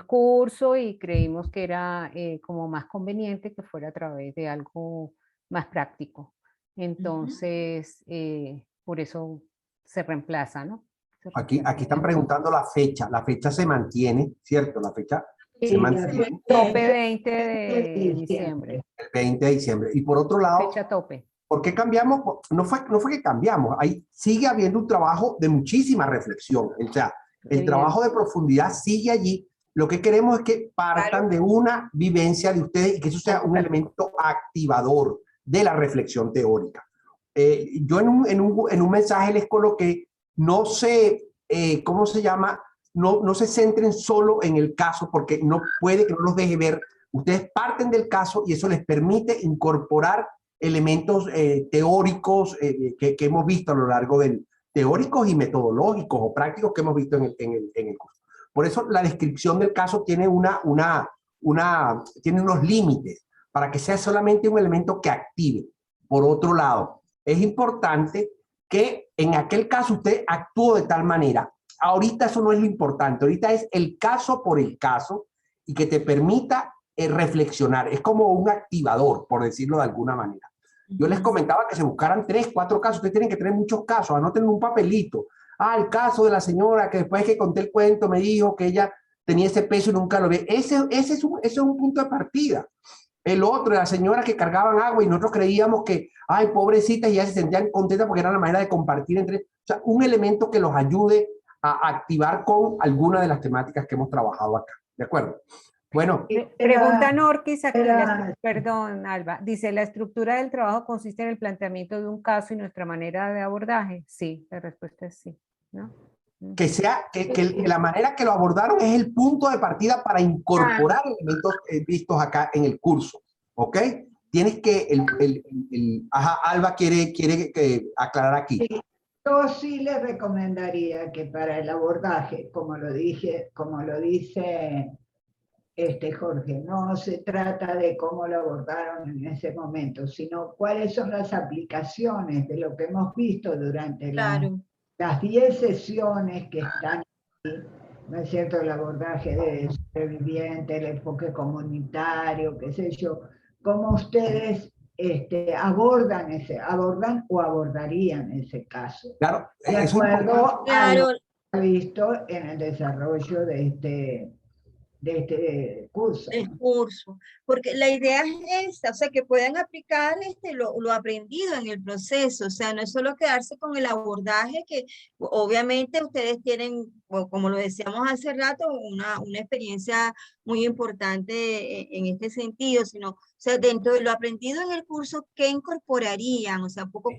curso y creímos que era como más conveniente que fuera a través de algo más práctico. Entonces, por eso se reemplaza, ¿no? Aquí están preguntando la fecha se mantiene, ¿cierto? La fecha se mantiene. Tope 20 de diciembre. El 20 de diciembre. Y por otro lado, fecha tope. ¿Por qué cambiamos? No fue que cambiamos, ahí sigue habiendo un trabajo de muchísima reflexión, o sea, el trabajo de profundidad sigue allí. Lo que queremos es que partan de una vivencia de ustedes y que eso sea un elemento activador de la reflexión teórica. Yo en un mensaje les coloqué, no se, ¿cómo se llama? No se centren solo en el caso, porque no puede que no los deje ver. Ustedes parten del caso y eso les permite incorporar elementos teóricos que hemos visto a lo largo del teóricos y metodológicos o prácticos que hemos visto en el curso. Por eso la descripción del caso tiene tiene unos límites para que sea solamente un elemento que active. Por otro lado, es importante que en aquel caso usted actuó de tal manera. Ahorita eso no es lo importante, ahorita es el caso por el caso y que te permita reflexionar. Es como un activador, por decirlo de alguna manera. Yo les comentaba que se buscaran 3, 4 casos. Ustedes tienen que tener muchos casos, anoten un papelito. El caso de la señora que después que conté el cuento me dijo que ella tenía ese peso y nunca lo vi. Ese es un punto de partida. El otro, la señora que cargaban agua y nosotros creíamos que, ay, pobrecitas, y ya se sentían contentas porque era la manera de compartir entre... O sea, un elemento que los ayude a activar con alguna de las temáticas que hemos trabajado acá. ¿De acuerdo? Bueno. Pregunta Norquis, perdón, Alba. Dice, ¿la estructura del trabajo consiste en el planteamiento de un caso y nuestra manera de abordaje? Sí, la respuesta es sí, ¿no? Que la manera que lo abordaron es el punto de partida para incorporar elementos vistos acá en el curso, ¿ok? Tienes que, Alba quiere aclarar aquí. Sí. Yo sí le recomendaría que para el abordaje, como lo dice Jorge, no se trata de cómo lo abordaron en ese momento, sino cuáles son las aplicaciones de lo que hemos visto durante las 10 sesiones que están aquí, ¿no es cierto? El abordaje de sobreviviente, el enfoque comunitario, qué sé yo, cómo ustedes abordan o abordarían ese caso. Claro, de acuerdo a lo que he visto en el desarrollo de de este curso. El curso, porque la idea es esta, o sea, que puedan aplicar lo aprendido en el proceso, o sea, no es solo quedarse con el abordaje, que obviamente ustedes tienen, como lo decíamos hace rato, una experiencia muy importante en este sentido, sino, o sea, dentro de lo aprendido en el curso, ¿qué incorporarían? O sea, un poco,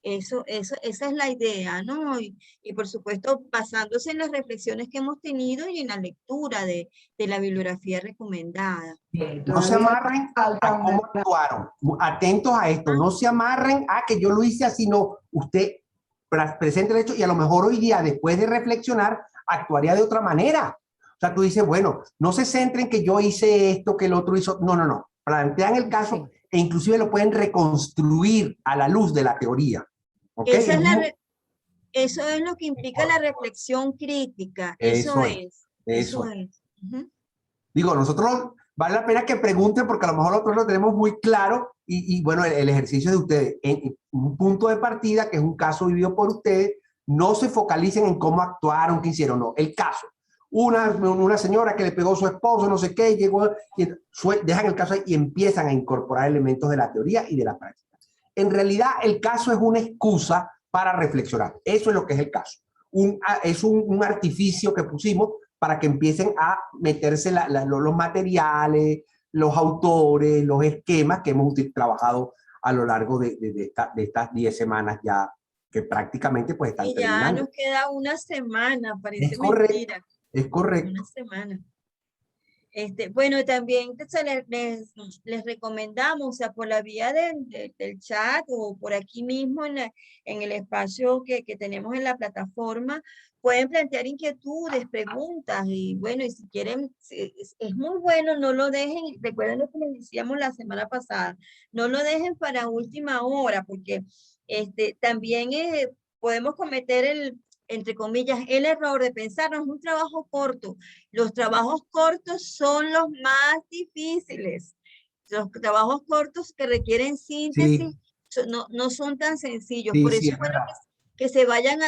esa es la idea, ¿no? Y por supuesto, basándose en las reflexiones que hemos tenido y en la lectura de la bibliografía recomendada. No se amarren a cómo actuaron. Atentos a esto. No se amarren a que yo lo hice así, no. Usted presente el hecho y a lo mejor hoy día, después de reflexionar, actuaría de otra manera. O sea, tú dices, bueno, no se centren que yo hice esto, que el otro hizo. No, no, no. Plantean el caso e inclusive lo pueden reconstruir a la luz de la teoría. ¿Okay? Eso es lo que implica la reflexión crítica. Eso es. Digo, nosotros vale la pena que pregunten porque a lo mejor nosotros lo tenemos muy claro y bueno, el ejercicio de ustedes. En un punto de partida, que es un caso vivido por ustedes, no se focalicen en cómo actuaron, qué hicieron, no. El caso. Una señora que le pegó a su esposo, no sé qué, llegó, y dejan el caso ahí y empiezan a incorporar elementos de la teoría y de la práctica. En realidad, el caso es una excusa para reflexionar. Eso es lo que es el caso. Es un artificio que pusimos para que empiecen a meterse los materiales, los autores, los esquemas que hemos trabajado a lo largo de estas 10 semanas ya, que prácticamente pues están terminando. Y ya nos queda una semana, parece es correcto, mentira. Es correcto. Una semana. Bueno, también les recomendamos, o sea, por la vía del chat o por aquí mismo en el espacio que tenemos en la plataforma, pueden plantear inquietudes, preguntas y bueno, y si quieren, es muy bueno, no lo dejen, recuerden lo que les decíamos la semana pasada, no lo dejen para última hora porque también podemos cometer entre comillas, el error de pensar, no es un trabajo corto. Los trabajos cortos son los más difíciles. Los trabajos cortos que requieren síntesis no son tan sencillos. Por eso es bueno que se vayan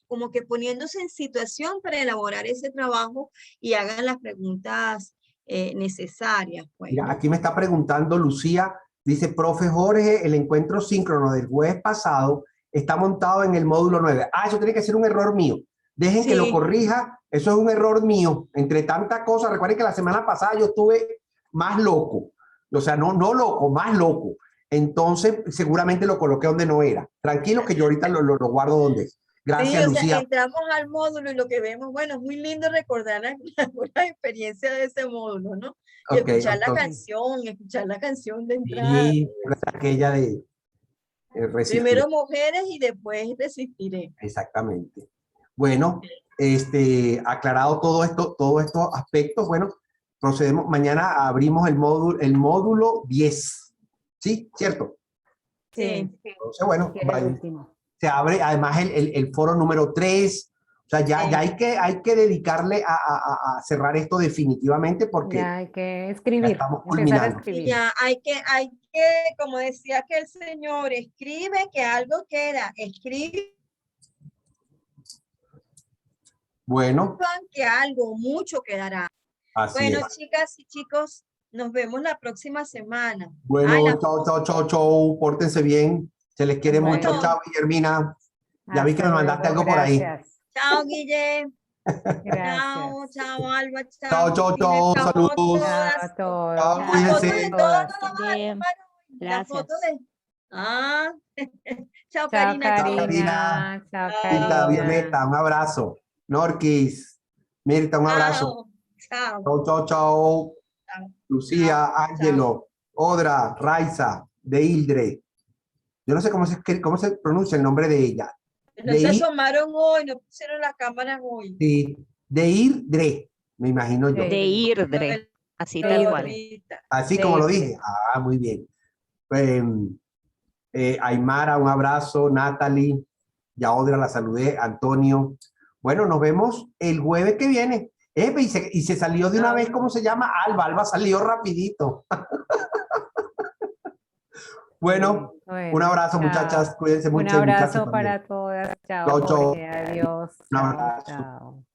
como que poniéndose en situación para elaborar ese trabajo y hagan las preguntas necesarias. Pues. Mira, aquí me está preguntando Lucía, dice, profe Jorge, el encuentro síncrono del jueves pasado está montado en el módulo 9. Eso tiene que ser un error mío. Dejen que lo corrija. Eso es un error mío. Entre tantas cosas, recuerden que la semana pasada yo estuve más loco. O sea, no loco, más loco. Entonces, seguramente lo coloqué donde no era. Tranquilo que yo ahorita lo guardo donde es. Gracias, Lucía. Sea, entramos al módulo y lo que vemos, bueno, es muy lindo recordar la experiencia de ese módulo, ¿no? Y escuchar la canción de entrada. Sí, aquella de... Primero mujeres y después resistiré. Exactamente. Bueno, aclarado todos estos aspectos, bueno, procedemos. Mañana abrimos el módulo 10. ¿Sí? ¿Cierto? Sí. Entonces, bueno, se abre además el foro número 3. O sea, ya hay que dedicarle a cerrar esto definitivamente porque ya hay que escribir, estamos culminando. Ya hay que, como decía aquel señor, escribe que algo queda, escribe. Bueno. Que algo, mucho quedará. Bueno, chicas y chicos, nos vemos la próxima semana. Bueno, chau. Pórtense bien. Se les quiere mucho. Chao, Guillermina. Ya vi que me mandaste algo por ahí. Chao, Guille. Chao, Alba. Chao. Saludos. Chao, cuídense. La foto de... Chao, Karina. Chao, Karina. Violeta, un abrazo. Norquis, Mirta, un abrazo. Chao. Lucía, Ángelo, Odra, Raiza, Deildre. Yo no sé cómo se pronuncia el nombre de ella. No se asomaron hoy, no pusieron las cámaras hoy. Sí, Deirdre, me imagino yo. Deirdre, así tal cual. Así como lo dije. Muy bien. Aymara, un abrazo. Natalie, ya Odra la saludé. Antonio. Bueno, nos vemos el jueves que viene. Y se salió de una vez, ¿cómo se llama? Alba salió rapidito. Bueno, un abrazo, muchachas. Cuídense mucho. Un abrazo para todas. Chao. Adiós. Un abrazo. Chao.